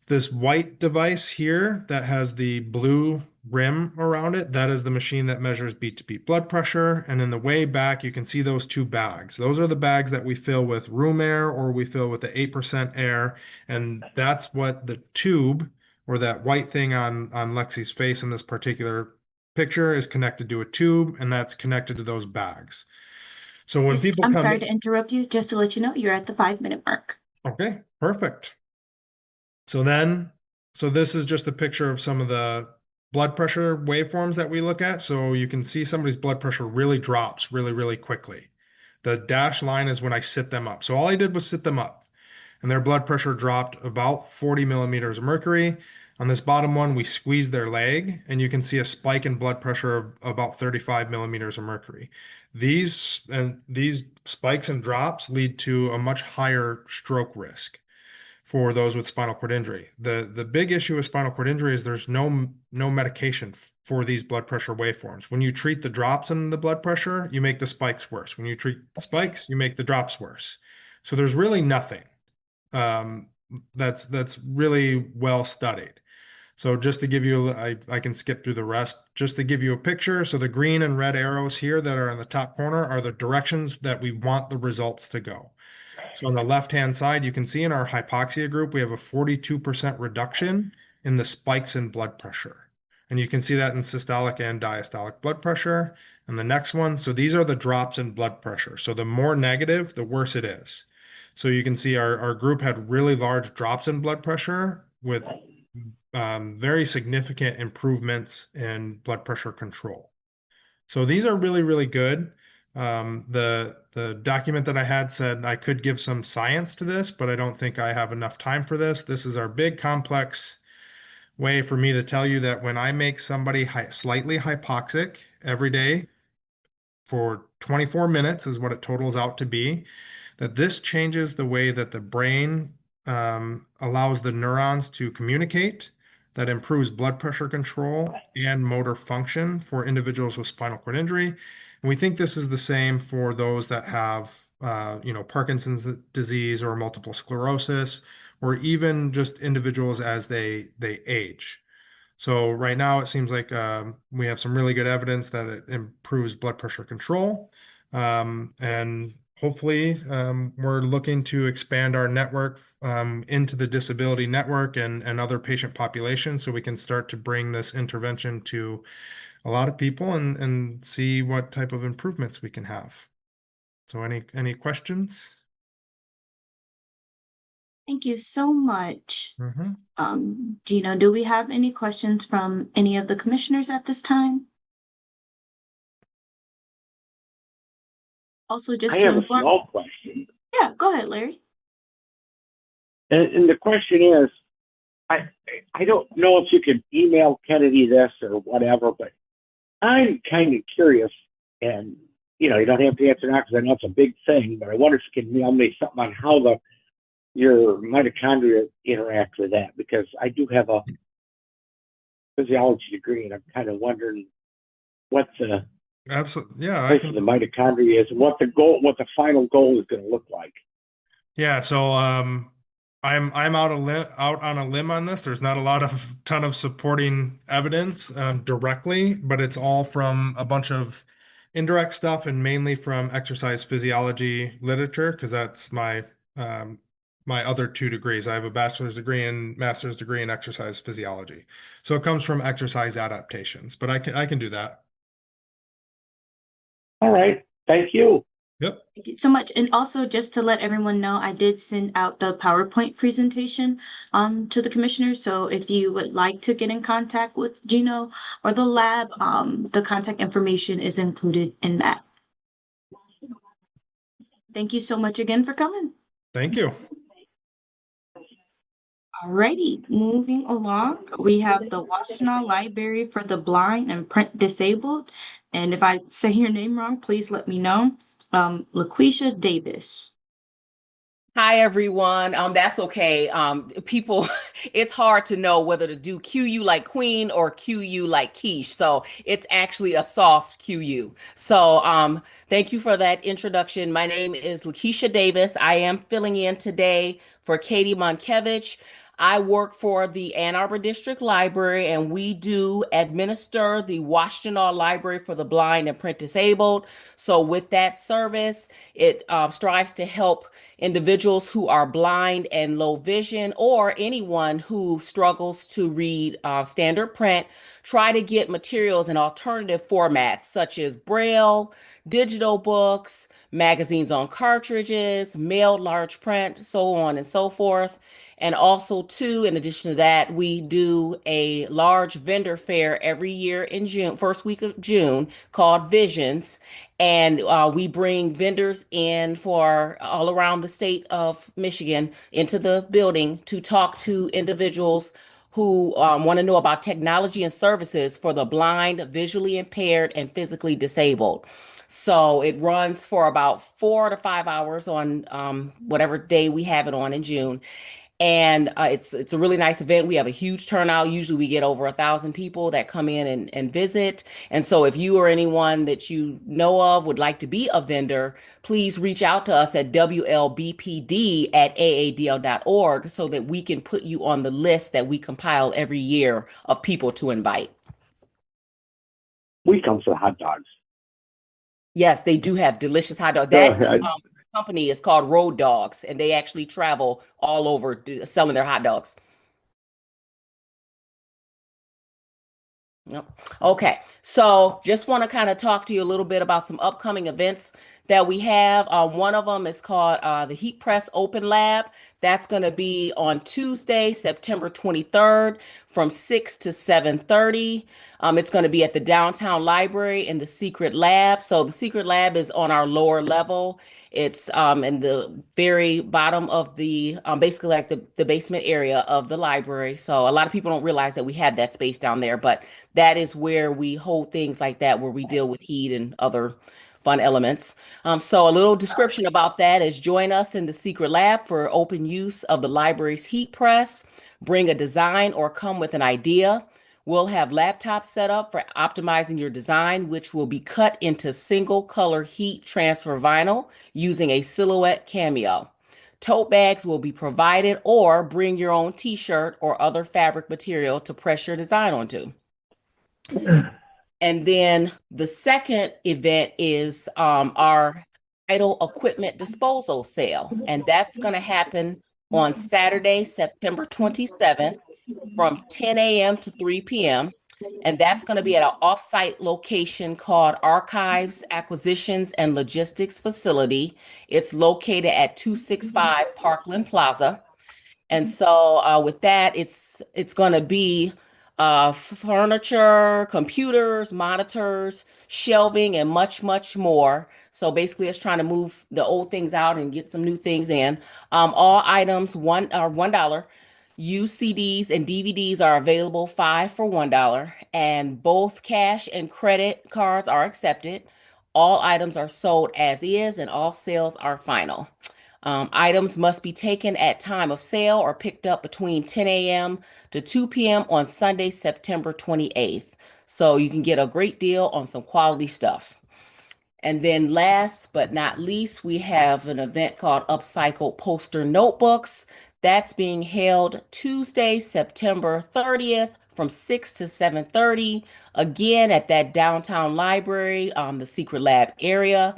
This white device here that has the blue rim around it, that is the machine that measures beat to beat blood pressure. And in the way back, you can see those 2 bags. Those are the bags that we fill with room air or we fill with the 8% air. And that's what the tube or that white thing on Lexi's face in this particular picture is connected to a tube, and that's connected to those bags. So when people I'm come sorry in, to interrupt you. Just to let you know, you're at the 5-minute mark. okay, perfect. So this is just a picture of some of the blood pressure waveforms that we look at. So you can see somebody's blood pressure really drops really, really quickly. The dashed line is when I sit them up. So all I did was sit them up, and their blood pressure dropped about 40 millimeters of mercury. On this bottom one, we squeeze their leg, and you can see a spike in blood pressure of about 35 millimeters of mercury. These spikes and drops lead to a much higher stroke risk for those with spinal cord injury. The big issue with spinal cord injury is there's no medication for these blood pressure waveforms. When you treat the drops in the blood pressure, you make the spikes worse. When you treat the spikes, you make the drops worse. So there's really nothing that's really well studied. So just to give you, I can skip through the rest, just to give you a picture. So the green and red arrows here that are in the top corner are the directions that we want the results to go. So on the left-hand side, you can see in our hypoxia group, we have a 42% reduction in the spikes in blood pressure. And you can see that in systolic and diastolic blood pressure. And the next one, so these are the drops in blood pressure. So the more negative, the worse it is. So you can see our group had really large drops in blood pressure with very significant improvements in blood pressure control. So these are really, really good. The document that I had said I could give some science to this, but I don't think I have enough time for this. This is our big complex way for me to tell you that when I make somebody slightly hypoxic every day, for 24 minutes is what it totals out to be, that this changes the way that the brain allows the neurons to communicate, that improves blood pressure control and motor function for individuals with spinal cord injury. And we think this is the same for those that have, Parkinson's disease or multiple sclerosis, or even just individuals as they age. So right now it seems like we have some really good evidence that it improves blood pressure control. And hopefully we're looking to expand our network into the disability network and other patient populations so we can start to bring this intervention to a lot of people and see what type of improvements we can have. So any questions? Thank you so much. Mhm. Gino, do we have any questions from any of the commissioners at this time? Also, just I to have a inform, small question. yeah, go ahead, Larry. And the question is, I don't know if you can email Kennedy this or whatever, but I'm kind of curious, and you don't have to answer now because I know it's a big thing, but I wonder if you can mail me something on how your mitochondria interact with that, because I do have a physiology degree, and I'm kind of wondering what the Absolutely. Yeah, I place of can. the mitochondria is, and what the final goal is going to look like. Yeah, so I'm out on a limb on this. There's not a lot of ton of supporting evidence directly, but it's all from a bunch of indirect stuff and mainly from exercise physiology literature, because that's my other two degrees. I have a bachelor's degree and master's degree in exercise physiology. So it comes from exercise adaptations, but I can do that. All right. Thank you. Yep. Thank you so much. And also, just to let everyone know, I did send out the PowerPoint presentation to the commissioners. So if you would like to get in contact with Gino or the lab, the contact information is included in that. Thank you so much again for coming. Thank you. Alrighty, moving along, we have the Washtenaw Library for the Blind and Print Disabled. And if I say your name wrong, please let me know. LaQuisha Davis. Hi, everyone. That's okay. People, it's hard to know whether to do QU like Queen or QU like Quiche. So it's actually a soft QU. So thank you for that introduction. My name is Lakeisha Davis. I am filling in today for Katie Monkevich. I work for the Ann Arbor District Library, and we do administer the Washtenaw Library for the Blind and Print Disabled. So with that service, it strives to help individuals who are blind and low vision, or anyone who struggles to read standard print, try to get materials in alternative formats such as Braille, digital books, magazines on cartridges, mailed large print, so on and so forth. And also, too, in addition to that, we do a large vendor fair every year in June, first week of June, called Visions. And we bring vendors in for all around the state of Michigan into the building to talk to individuals who want to know about technology and services for the blind, visually impaired, and physically disabled. So it runs for about 4 to 5 hours on whatever day we have it on in June. And it's a really nice event. We have a huge turnout. Usually we get over 1,000 people that come in and visit. And so if you or anyone that you know of would like to be a vendor, please reach out to us at WLBPD@aadl.org so that we can put you on the list that we compile every year of people to invite. We come for hot dogs. Yes, they do have delicious hot dogs. That company is called Road Dogs, and they actually travel all over selling their hot dogs. Yep. Okay, so just want to kind of talk to you a little bit about some upcoming events that we have. One of them is called the Heat Press Open Lab. That's going to be on Tuesday, September 23rd from 6 to 7:30. It's going to be at the downtown library in the secret lab. So the secret lab is on our lower level. It's in the very bottom of the basically like the basement area of the library. So a lot of people don't realize that we have that space down there, but that is where we hold things like that, where we deal with heat and other fun elements. So a little description about that is join us in the secret lab for open use of the library's heat press. Bring a design or come with an idea. We'll have laptops set up for optimizing your design, which will be cut into single color heat transfer vinyl using a silhouette cameo. Tote bags will be provided, or bring your own t-shirt or other fabric material to press your design onto. And then the second event is our idle equipment disposal sale. And that's going to happen on Saturday, September 27th from 10 a.m. to 3 p.m. And that's going to be at an off-site location called Archives, Acquisitions, and Logistics Facility. It's located at 265 Parkland Plaza. And so with that, it's going to be furniture, computers, monitors, shelving, and much, much more. So basically, it's trying to move the old things out and get some new things in. All items $1. Used CDs and DVDs are available 5 for $1, and both cash and credit cards are accepted. All items are sold as is, and all sales are final. Items must be taken at time of sale or picked up between 10 a.m. to 2 p.m. on Sunday, September 28th. So you can get a great deal on some quality stuff. And then last but not least, we have an event called Upcycled Poster Notebooks. That's being held Tuesday, September 30th from 6 to 7:30, again at that downtown library, the Secret Lab area.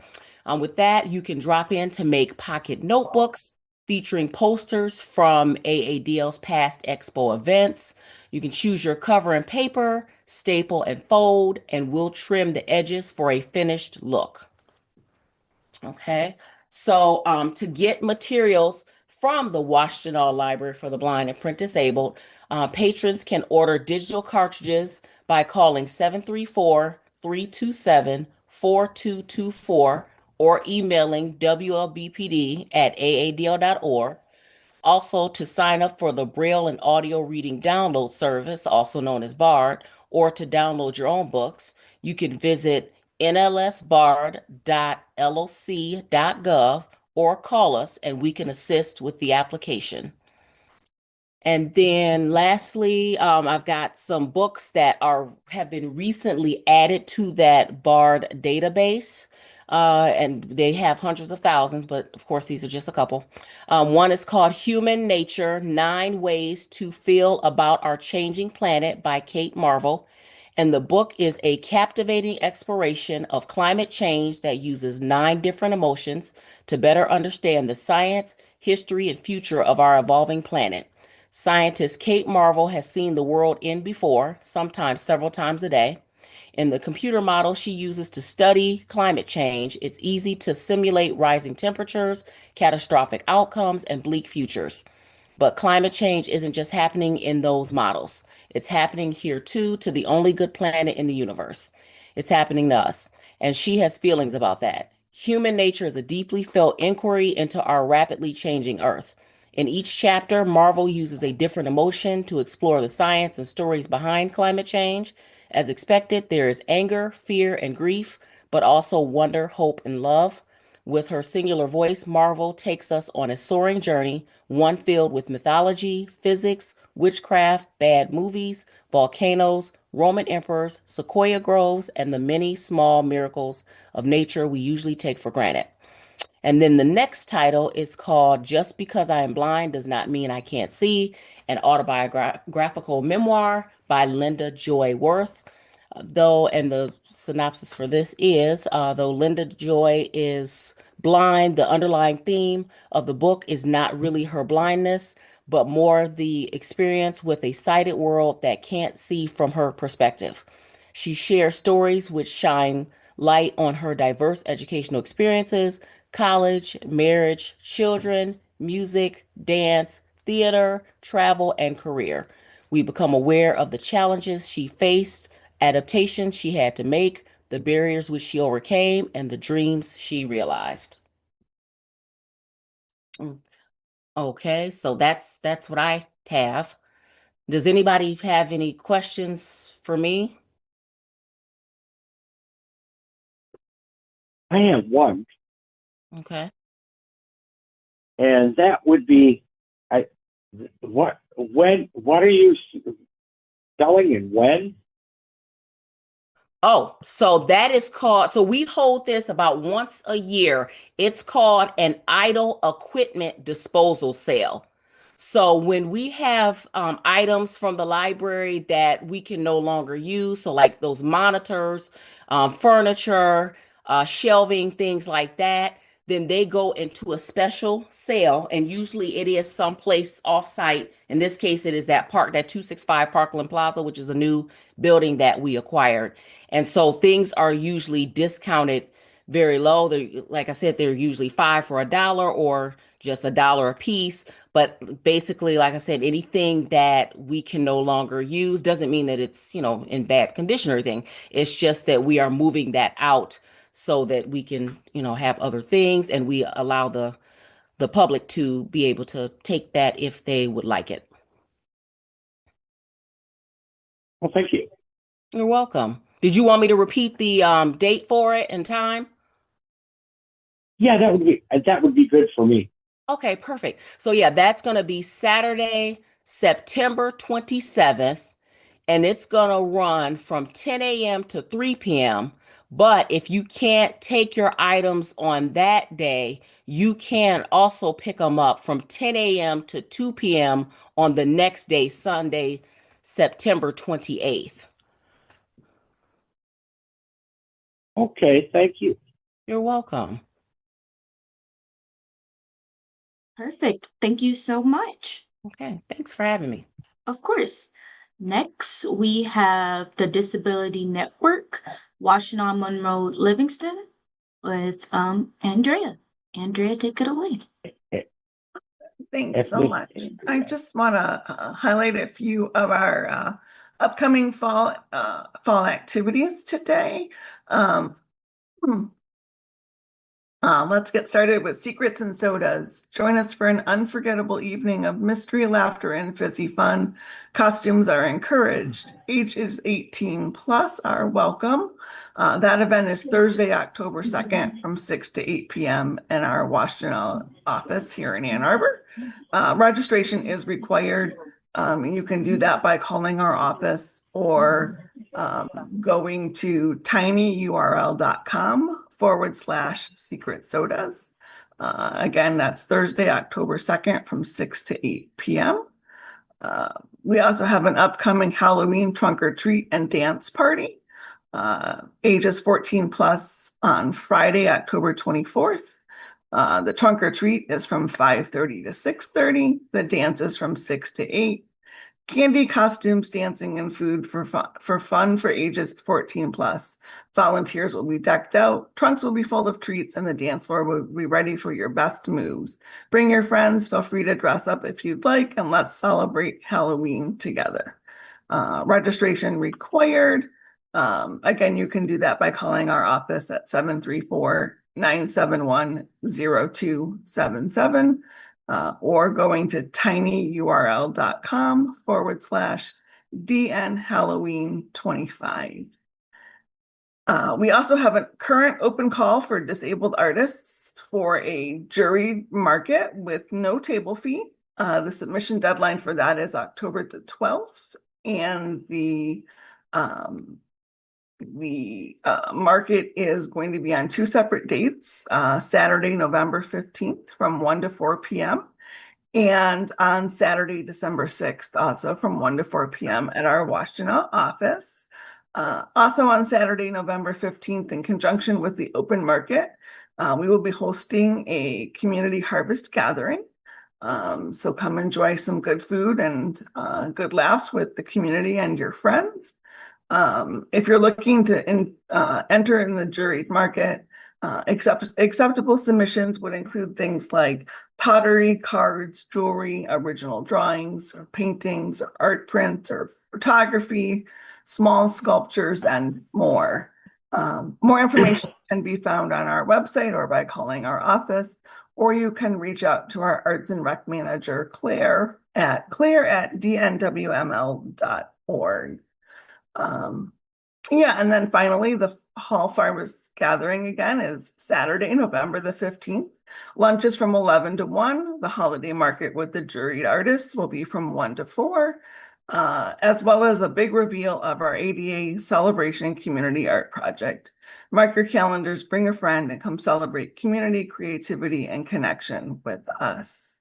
With that, you can drop in to make pocket notebooks featuring posters from AADL's past expo events. You can choose your cover and paper, staple and fold, and we'll trim the edges for a finished look. Okay, so to get materials from the Washtenaw Library for the Blind and Print Disabled, patrons can order digital cartridges by calling 734-327-4224 or emailing wlbpd@aadl.org. Also, to sign up for the Braille and Audio Reading Download Service, also known as BARD, or to download your own books, you can visit nlsbard.loc.gov or call us and we can assist with the application. And then lastly, I've got some books that have been recently added to that BARD database. And they have hundreds of thousands, but of course, these are just a couple. One is called Human Nature, 9 Ways to Feel About Our Changing Planet by Kate Marvel. And the book is a captivating exploration of climate change that uses 9 different emotions to better understand the science, history, and future of our evolving planet. Scientist Kate Marvel has seen the world end before, sometimes several times a day. In the computer model she uses to study climate change, it's easy to simulate rising temperatures, catastrophic outcomes, and bleak futures. But climate change isn't just happening in those models. It's happening here too, to the only good planet in the universe. It's happening to us, and she has feelings about that. Human nature is a deeply felt inquiry into our rapidly changing Earth. In each chapter, Marvel uses a different emotion to explore the science and stories behind climate change. As expected, there is anger, fear, and grief, but also wonder, hope, and love. With her singular voice, Marvel takes us on a soaring journey, one filled with mythology, physics, witchcraft, bad movies, volcanoes, Roman emperors, sequoia groves, and the many small miracles of nature we usually take for granted. And then the next title is called Just Because I Am Blind Does Not Mean I Can't See, an autobiographical memoir by Linda Joy Worth. And the synopsis for this is, though Linda Joy is blind, the underlying theme of the book is not really her blindness, but more the experience with a sighted world that can't see from her perspective. She shares stories which shine light on her diverse educational experiences, college, marriage, children, music, dance, theater, travel, and career. We become aware of the challenges she faced, adaptations she had to make, the barriers which she overcame, and the dreams she realized. Okay, so that's what I have. Does anybody have any questions for me? I have one, Okay. and that would be, what are you selling and when? Oh, so that is called, so we hold this about once a year. It's called an idle equipment disposal sale. So when we have items from the library that we can no longer use, so like those monitors, furniture, shelving, things like that, then they go into a special sale, and usually it is someplace off-site. In this case, it is that 265 Parkland Plaza, which is a new building that we acquired. And so things are usually discounted very low. Like I said, they're usually five for $1 or just $1 a piece. But basically, like I said, anything that we can no longer use doesn't mean that it's, in bad condition or anything. It's just that we are moving that out so that we can, have other things, and we allow the public to be able to take that if they would like it. Well, thank you. You're welcome. Did you want me to repeat the date for it and time? Yeah, that would be good for me. Okay, perfect. So yeah, that's going to be Saturday, September 27th, and it's going to run from 10 a.m. to 3 p.m. But if you can't take your items on that day, you can also pick them up from 10 a.m. to 2 p.m. on the next day, Sunday, September 28th. Okay, thank you. You're welcome. Perfect. Thank you so much. Okay, thanks for having me. Of course. Next, we have the Disability Network, Washington Monroe Livingston, with Andrea. Andrea, take it away. Thanks so much. I just want to highlight a few of our upcoming fall activities today. Let's get started with Secrets and Sodas. Join us for an unforgettable evening of mystery, laughter, and fizzy fun. Costumes are encouraged. Ages 18 plus are welcome. That event is Thursday, October 2nd from 6 to 8 p.m. in our Washington office here in Ann Arbor. Registration is required. You can do that by calling our office or going to tinyurl.com/secret sodas. Again, that's Thursday, October 2nd from 6 to 8 p.m. We also have an upcoming Halloween trunk or treat and dance party. Ages 14 plus on Friday, October 24th. The trunk or treat is from 5:30 to 6:30. The dance is from 6 to 8. Candy, costumes, dancing, and food for fun for ages 14 plus. Volunteers will be decked out, trunks will be full of treats, and the dance floor will be ready for your best moves. Bring your friends, feel free to dress up if you'd like, and let's celebrate Halloween together. Registration required. Again, you can do that by calling our office at 734-971-0277. Or going to tinyurl.com/DN Halloween25. We also have a current open call for disabled artists for a juried market with no table fee. The submission deadline for that is October the 12th, and the market is going to be on two separate dates, Saturday, November 15th from 1 to 4 p.m. and on Saturday, December 6th, also from 1 to 4 p.m. at our Washington also on Saturday, November 15th, in conjunction with the open market, we will be hosting a community harvest gathering. So come enjoy some good food and good laughs with the community and your friends. If you're looking to enter in the juried market, acceptable submissions would include things like pottery, cards, jewelry, original drawings, or paintings, or art prints, or photography, small sculptures, and more. More information can be found on our website or by calling our office, or you can reach out to our Arts and Rec manager, Claire at dnwml.org. Yeah, and then finally, the Hall Farmers Gathering again is Saturday, November the 15th. Lunch is from 11 to 1. The holiday market with the juried artists will be from 1 to 4, as well as a big reveal of our ADA Celebration Community Art Project. Mark your calendars, bring a friend, and come celebrate community, creativity, and connection with us.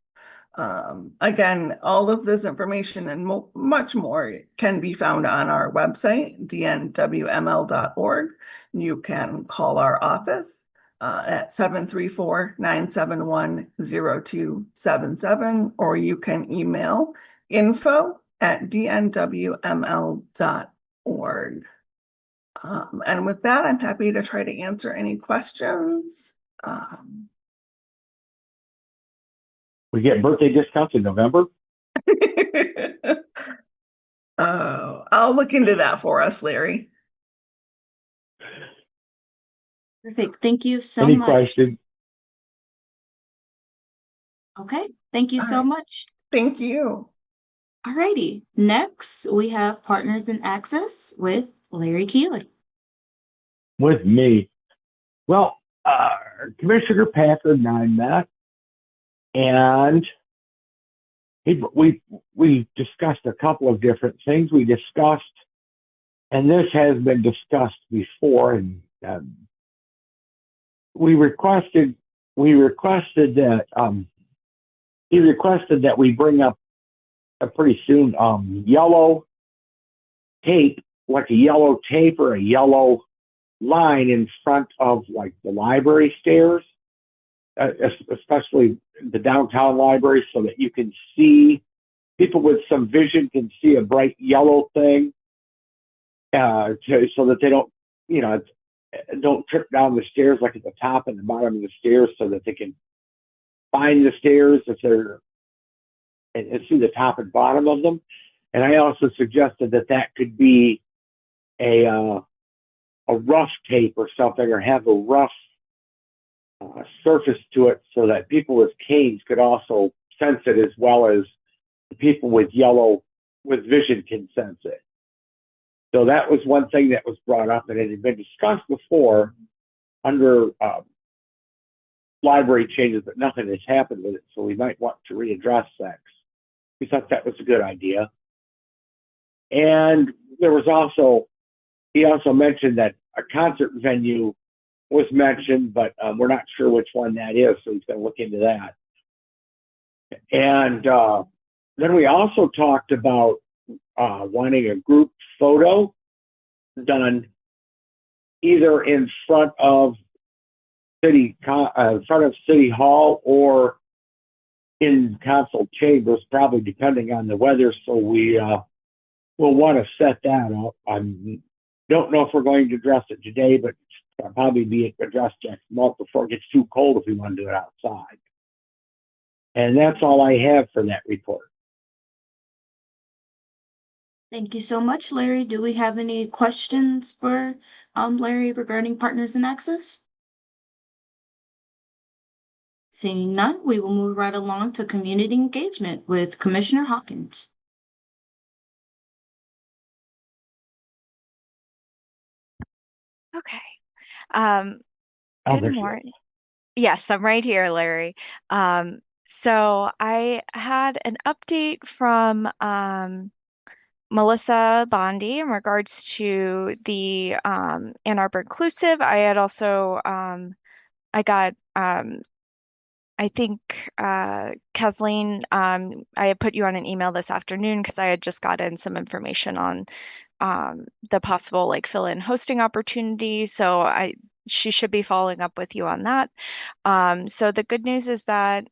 Again, all of this information and much more can be found on our website, dnwml.org. You can call our office at 734-971-0277, or you can email info@dnwml.org. And with that, I'm happy to try to answer any questions. We get birthday discounts in November. Oh, I'll look into that for us, Larry. Perfect. Thank you so Any much. questions? Okay. Thank you All so right. much. Thank you. Alrighty. Next, we have Partners in Access with Larry Keeley. With me. Well, Commissioner Packard and I met, and we discussed a couple of different things. We discussed, and this has been discussed before, and we requested that he requested that we bring up pretty soon yellow tape, like a yellow tape or a yellow line in front of like the library stairs, especially the downtown library, so that you can see, people with some vision can see a bright yellow thing, so that they don't, don't trip down the stairs, like at the top and the bottom of the stairs, so that they can find the stairs if they're and see the top and bottom of them. And I also suggested that could be a rough tape or something, or have a rough surface to it, so that people with canes could also sense it, as well as the people with vision can sense it. So that was one thing that was brought up, and it had been discussed before under library changes, but nothing has happened with it. So we might want to readdress that. We thought that was a good idea. And there was he also mentioned that a concert venue was mentioned, but we're not sure which one that is, so he's going to look into that. And then we also talked about wanting a group photo done either in front of City Hall or in council chambers, probably depending on the weather. So we will want to set that up. I don't know if we're going to address it today, but it'll probably be addressed next month before it gets too cold if we want to do it outside. And that's all I have for that report. Thank you so much, Larry. Do we have any questions for Larry regarding Partners in Access? Seeing none, we will move right along to community engagement with Commissioner Hawkins. Okay. Oh, Good morning. Yes, I'm right here, Larry. So I had an update from Melissa Bondi in regards to the Ann Arbor Inclusive. I had also I got I think Kathleen, I had put you on an email this afternoon because I had just gotten some information on the possible like fill-in hosting opportunity. So she should be following up with you on that. So the good news is that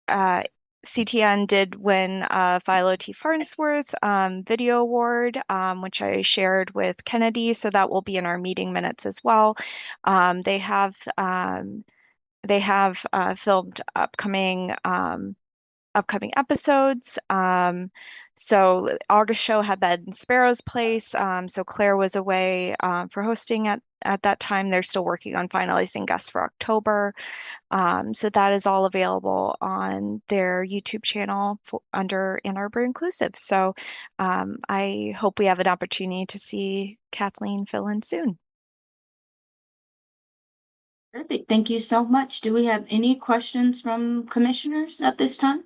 CTN did win a Philo T. Farnsworth video award, which I shared with Kennedy. So that will be in our meeting minutes as well. They have filmed upcoming upcoming episodes. So August show had been in Sparrow's place. So Claire was away for hosting at that time. They're still working on finalizing guests for October. So that is all available on their YouTube channel under Ann Arbor Inclusive. So I hope we have an opportunity to see Kathleen fill in soon. Perfect. Thank you so much. Do we have any questions from commissioners at this time?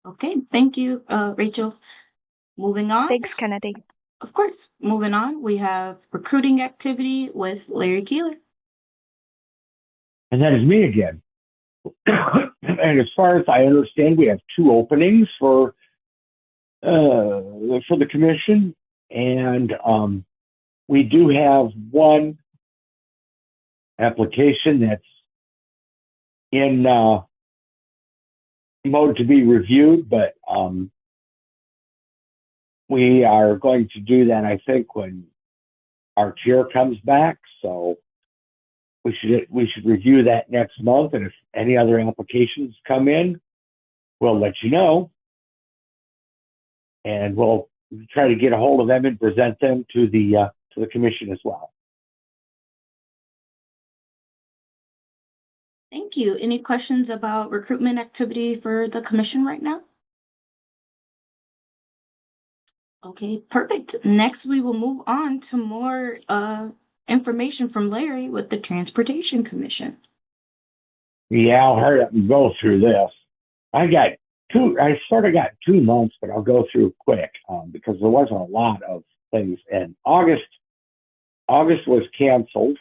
Okay, thank you, Rachel. Moving on. Thanks, Kennedy. Of course. Moving on, we have recruiting activity with Larry Keeler. And that is me again. And as far as I understand, we have 2 openings for the commission, and we do have 1 application that's in mode to be reviewed, but we are going to do that, I think, when our chair comes back. So we should review that next month, and if any other applications come in, we'll let you know, and we'll try to get a hold of them and present them to the commission as well. Thank you. Any questions about recruitment activity for the commission right now? Okay, perfect. Next, we will move on to more information from Larry with the Transportation Commission. Yeah, I'll hurry up and go through this. I sort of got 2 months, but I'll go through quick because there wasn't a lot of things. And August was canceled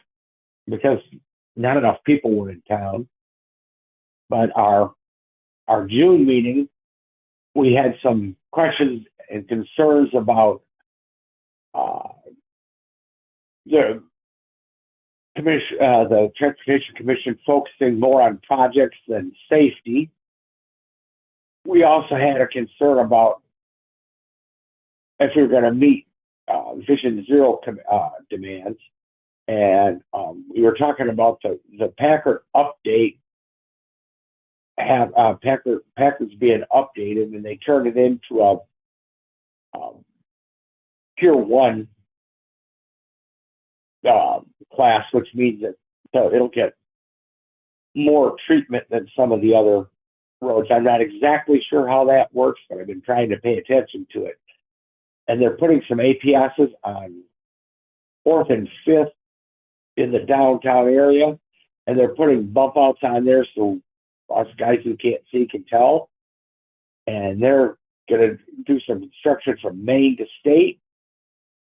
because not enough people were in town. But our June meeting, we had some questions and concerns about the Transportation Commission focusing more on projects than safety. We also had a concern about if we were going to meet Vision Zero demands, and we were talking about the Packard update. Packard's being updated, and they turned it into a Tier 1 class, which means that it'll get more treatment than some of the other roads. I'm not exactly sure how that works, but I've been trying to pay attention to it. And they're putting some APSs on 4th and 5th in the downtown area, and they're putting bump outs on there so us guys who can't see can tell. And they're going to do some construction from Maine to State,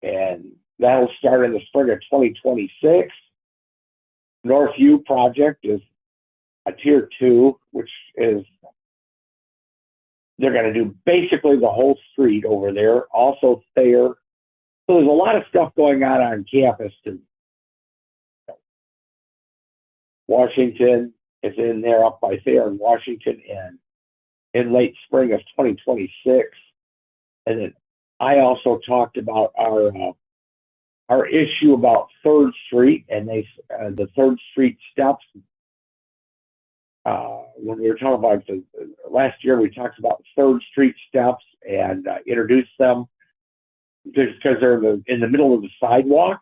and that'll start in the spring of 2026. Northview project is a Tier 2, which is they're going to do basically the whole street over there, also Thayer. So there's a lot of stuff going on campus. Washington is in there up by Thayer in Washington, and in late spring of 2026. And then I also talked about our issue about 3rd Street and the 3rd Street steps. When we were talking about last year, we talked about 3rd Street steps and introduced them just because they're in the middle of the sidewalk.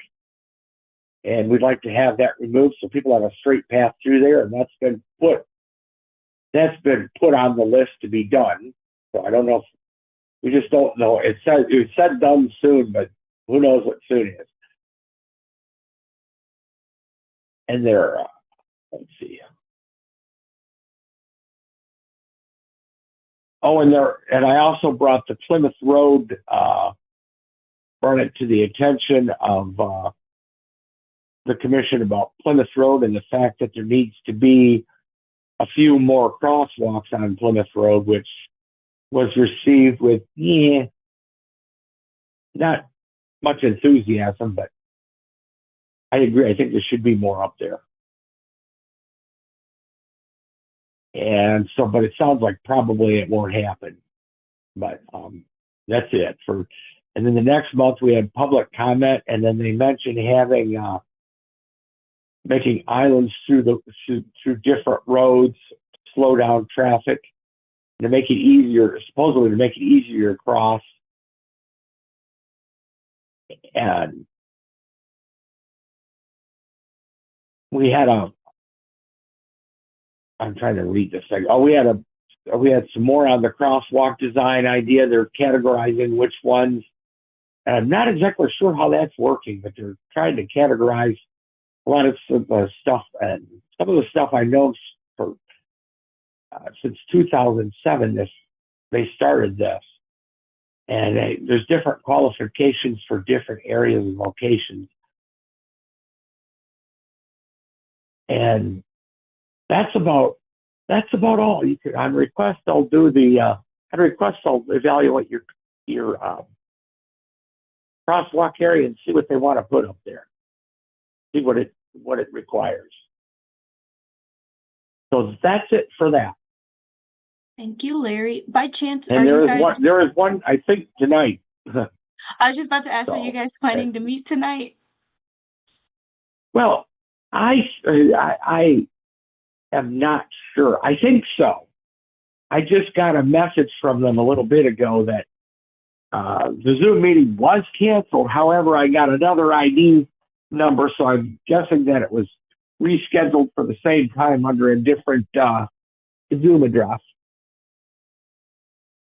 And we'd like to have that removed so people have a straight path through there. And that's been put on the list to be done. So I don't know if we just don't know. It said done soon, but who knows what soon is. And let's see. Oh, and I also brought the Plymouth Road, brought it to the attention of the commission about Plymouth Road and the fact that there needs to be a few more crosswalks on Plymouth Road, which was received with not much enthusiasm, but I agree. I think there should be more up there. And so, but it sounds like probably it won't happen. But that's it for. And then the next month we had public comment, and then they mentioned having making islands through different roads slow down traffic, to make it easier, supposedly to make it easier to cross. And we had I'm trying to read this thing. We had some more on the crosswalk design idea. They're categorizing which ones. And I'm not exactly sure how that's working, but they're trying to categorize a lot of stuff. And some of the stuff I know for since 2007, they started this. And there's different qualifications for different areas and locations. And that's about all. You can, on request, I'll do the I'll evaluate your crosswalk area and see what they want to put up there. See what it requires. So that's it for that. Thank you, Larry. By chance, And are there you is guys? there is one I think tonight. I was just about to ask, are you So, guys planning to meet tonight? Well, I am not sure. I think so. I just got a message from them a little bit ago that the Zoom meeting was canceled. However, I got another ID number, so I'm guessing that it was rescheduled for the same time under a different Zoom address.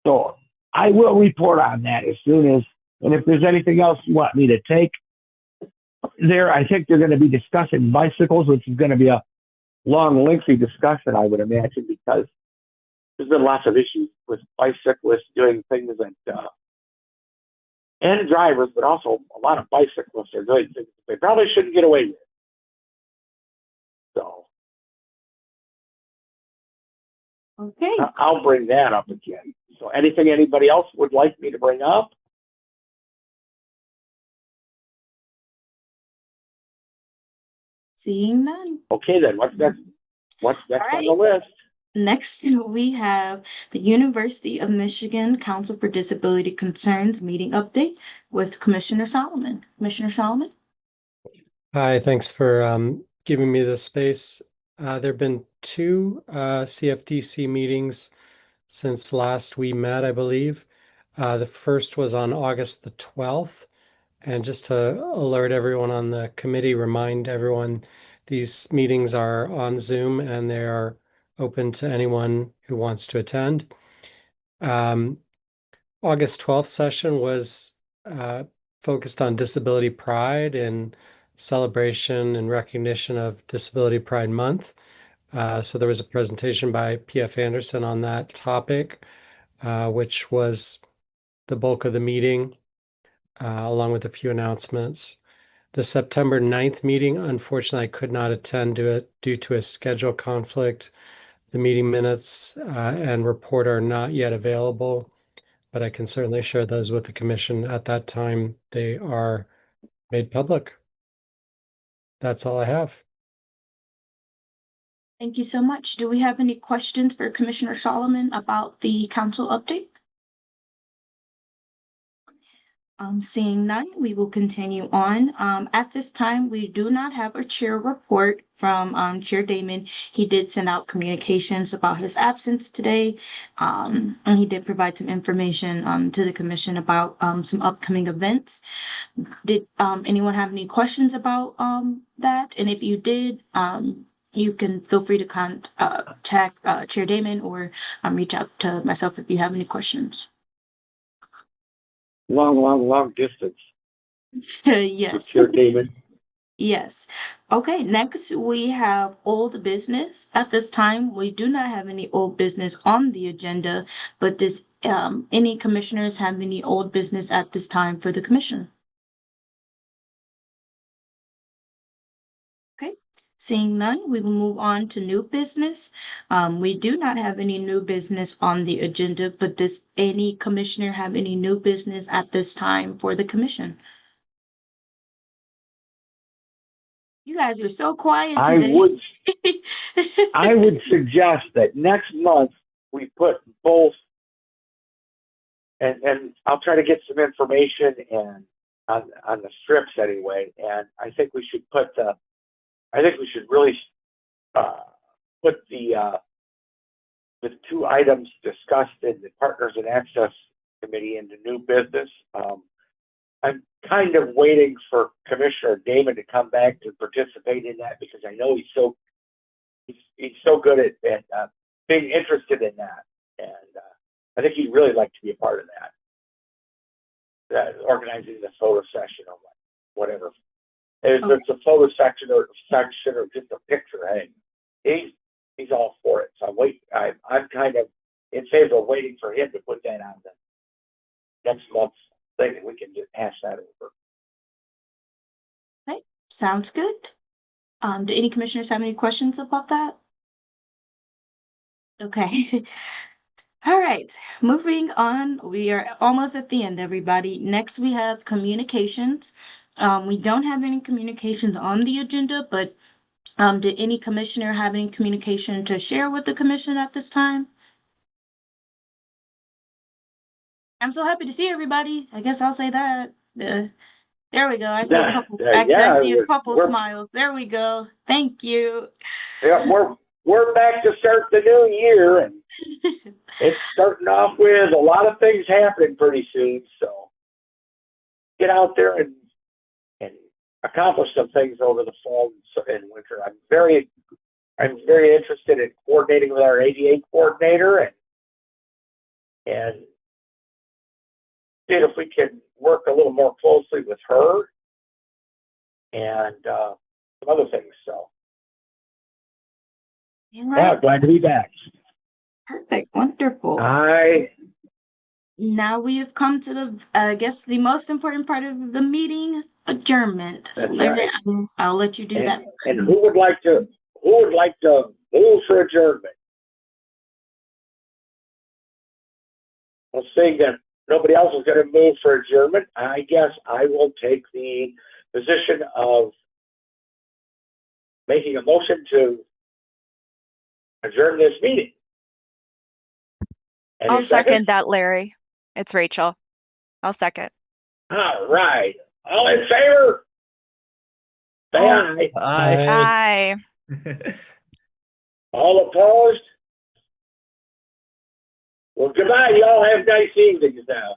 So I will report on that as soon as, and if there's anything else you want me to take there, I think they're going to be discussing bicycles, which is going to be a long, lengthy discussion, I would imagine, because there's been lots of issues with bicyclists doing things that, and drivers, but also a lot of bicyclists are doing things they probably shouldn't get away with. So Okay. I'll bring that up again. So anything anybody else would like me to bring up? Seeing none. Okay, then what's next? What's next on the list? Next, we have the University of Michigan Council for Disability Concerns meeting update with Commissioner Solomon. Commissioner Solomon? Hi, thanks for giving me this space. There have been two CFDC meetings since last we met, I believe. The first was on August the 12th. And just to alert everyone on the committee, remind everyone, these meetings are on Zoom and they are open to anyone who wants to attend. August 12th session was focused on disability pride and celebration and recognition of Disability Pride Month. So there was a presentation by P.F. Anderson on that topic, which was the bulk of the meeting, along with a few announcements. The September 9th meeting, unfortunately, I could not attend due to a schedule conflict. The meeting minutes and report are not yet available, but I can certainly share those with the commission at that time they are made public. That's all I have. Thank you so much. Do we have any questions for Commissioner Solomon about the council update? Seeing none, we will continue on. At this time, we do not have a chair report from Chair Damon. He did send out communications about his absence today, and he did provide some information to the commission about some upcoming events. Did anyone have any questions about that? And if you did, you can feel free to contact Chair Damon or reach out to myself if you have any questions. Long distance. Yes. Chair David. Yes. Okay, next we have old business. At this time, we do not have any old business on the agenda, but does any commissioners have any old business at this time for the commission? Okay, seeing none, we will move on to new business. We do not have any new business on the agenda, but does any commissioner have any new business at this time for the commission? You guys are so quiet today. I would suggest that next month we put both, and I'll try to get some information and on the strips anyway. And I think we should really put the with 2 items discussed in the Partners in Access Committee into new business. I'm kind of waiting for Commissioner Damon to come back to participate in that because I know he's so good at being interested in that, and I think he'd really like to be a part of that. Organizing the photo session or whatever. If it's a photo section or just a picture, hey, he's all for it. So I'm kind of in favor of waiting for him to put that on the next month's thing, and we can just hash that over. Okay, sounds good. Do any commissioners have any questions about that? Okay. All right, moving on. We are almost at the end, everybody. Next, we have communications. We don't have any communications on the agenda, but did any commissioner have any communication to share with the commission at this time? I'm so happy to see everybody. I guess I'll say that. There we go. I see a couple. I see a couple smiles. There we go. Thank you. Yeah, we're back to start the new year, and it's starting off with a lot of things happening pretty soon. So get out there and accomplish some things over the fall and winter. I'm very interested in coordinating with our ADA coordinator and see if we can work a little more closely with her and some other things. So yeah, glad to be back. Perfect. Wonderful. Now we have come to the, I guess, the most important part of the meeting, adjournment. So Larry, I'll let you do that. And who would like to move for adjournment? Well, seeing that nobody else is going to move for adjournment, I guess I will take the position of making a motion to adjourn this meeting. I'll second that, Larry. It's Rachel. I'll second. All right. All in favor? Say aye. Aye. All opposed? Well, goodbye. Y'all have nice evenings now.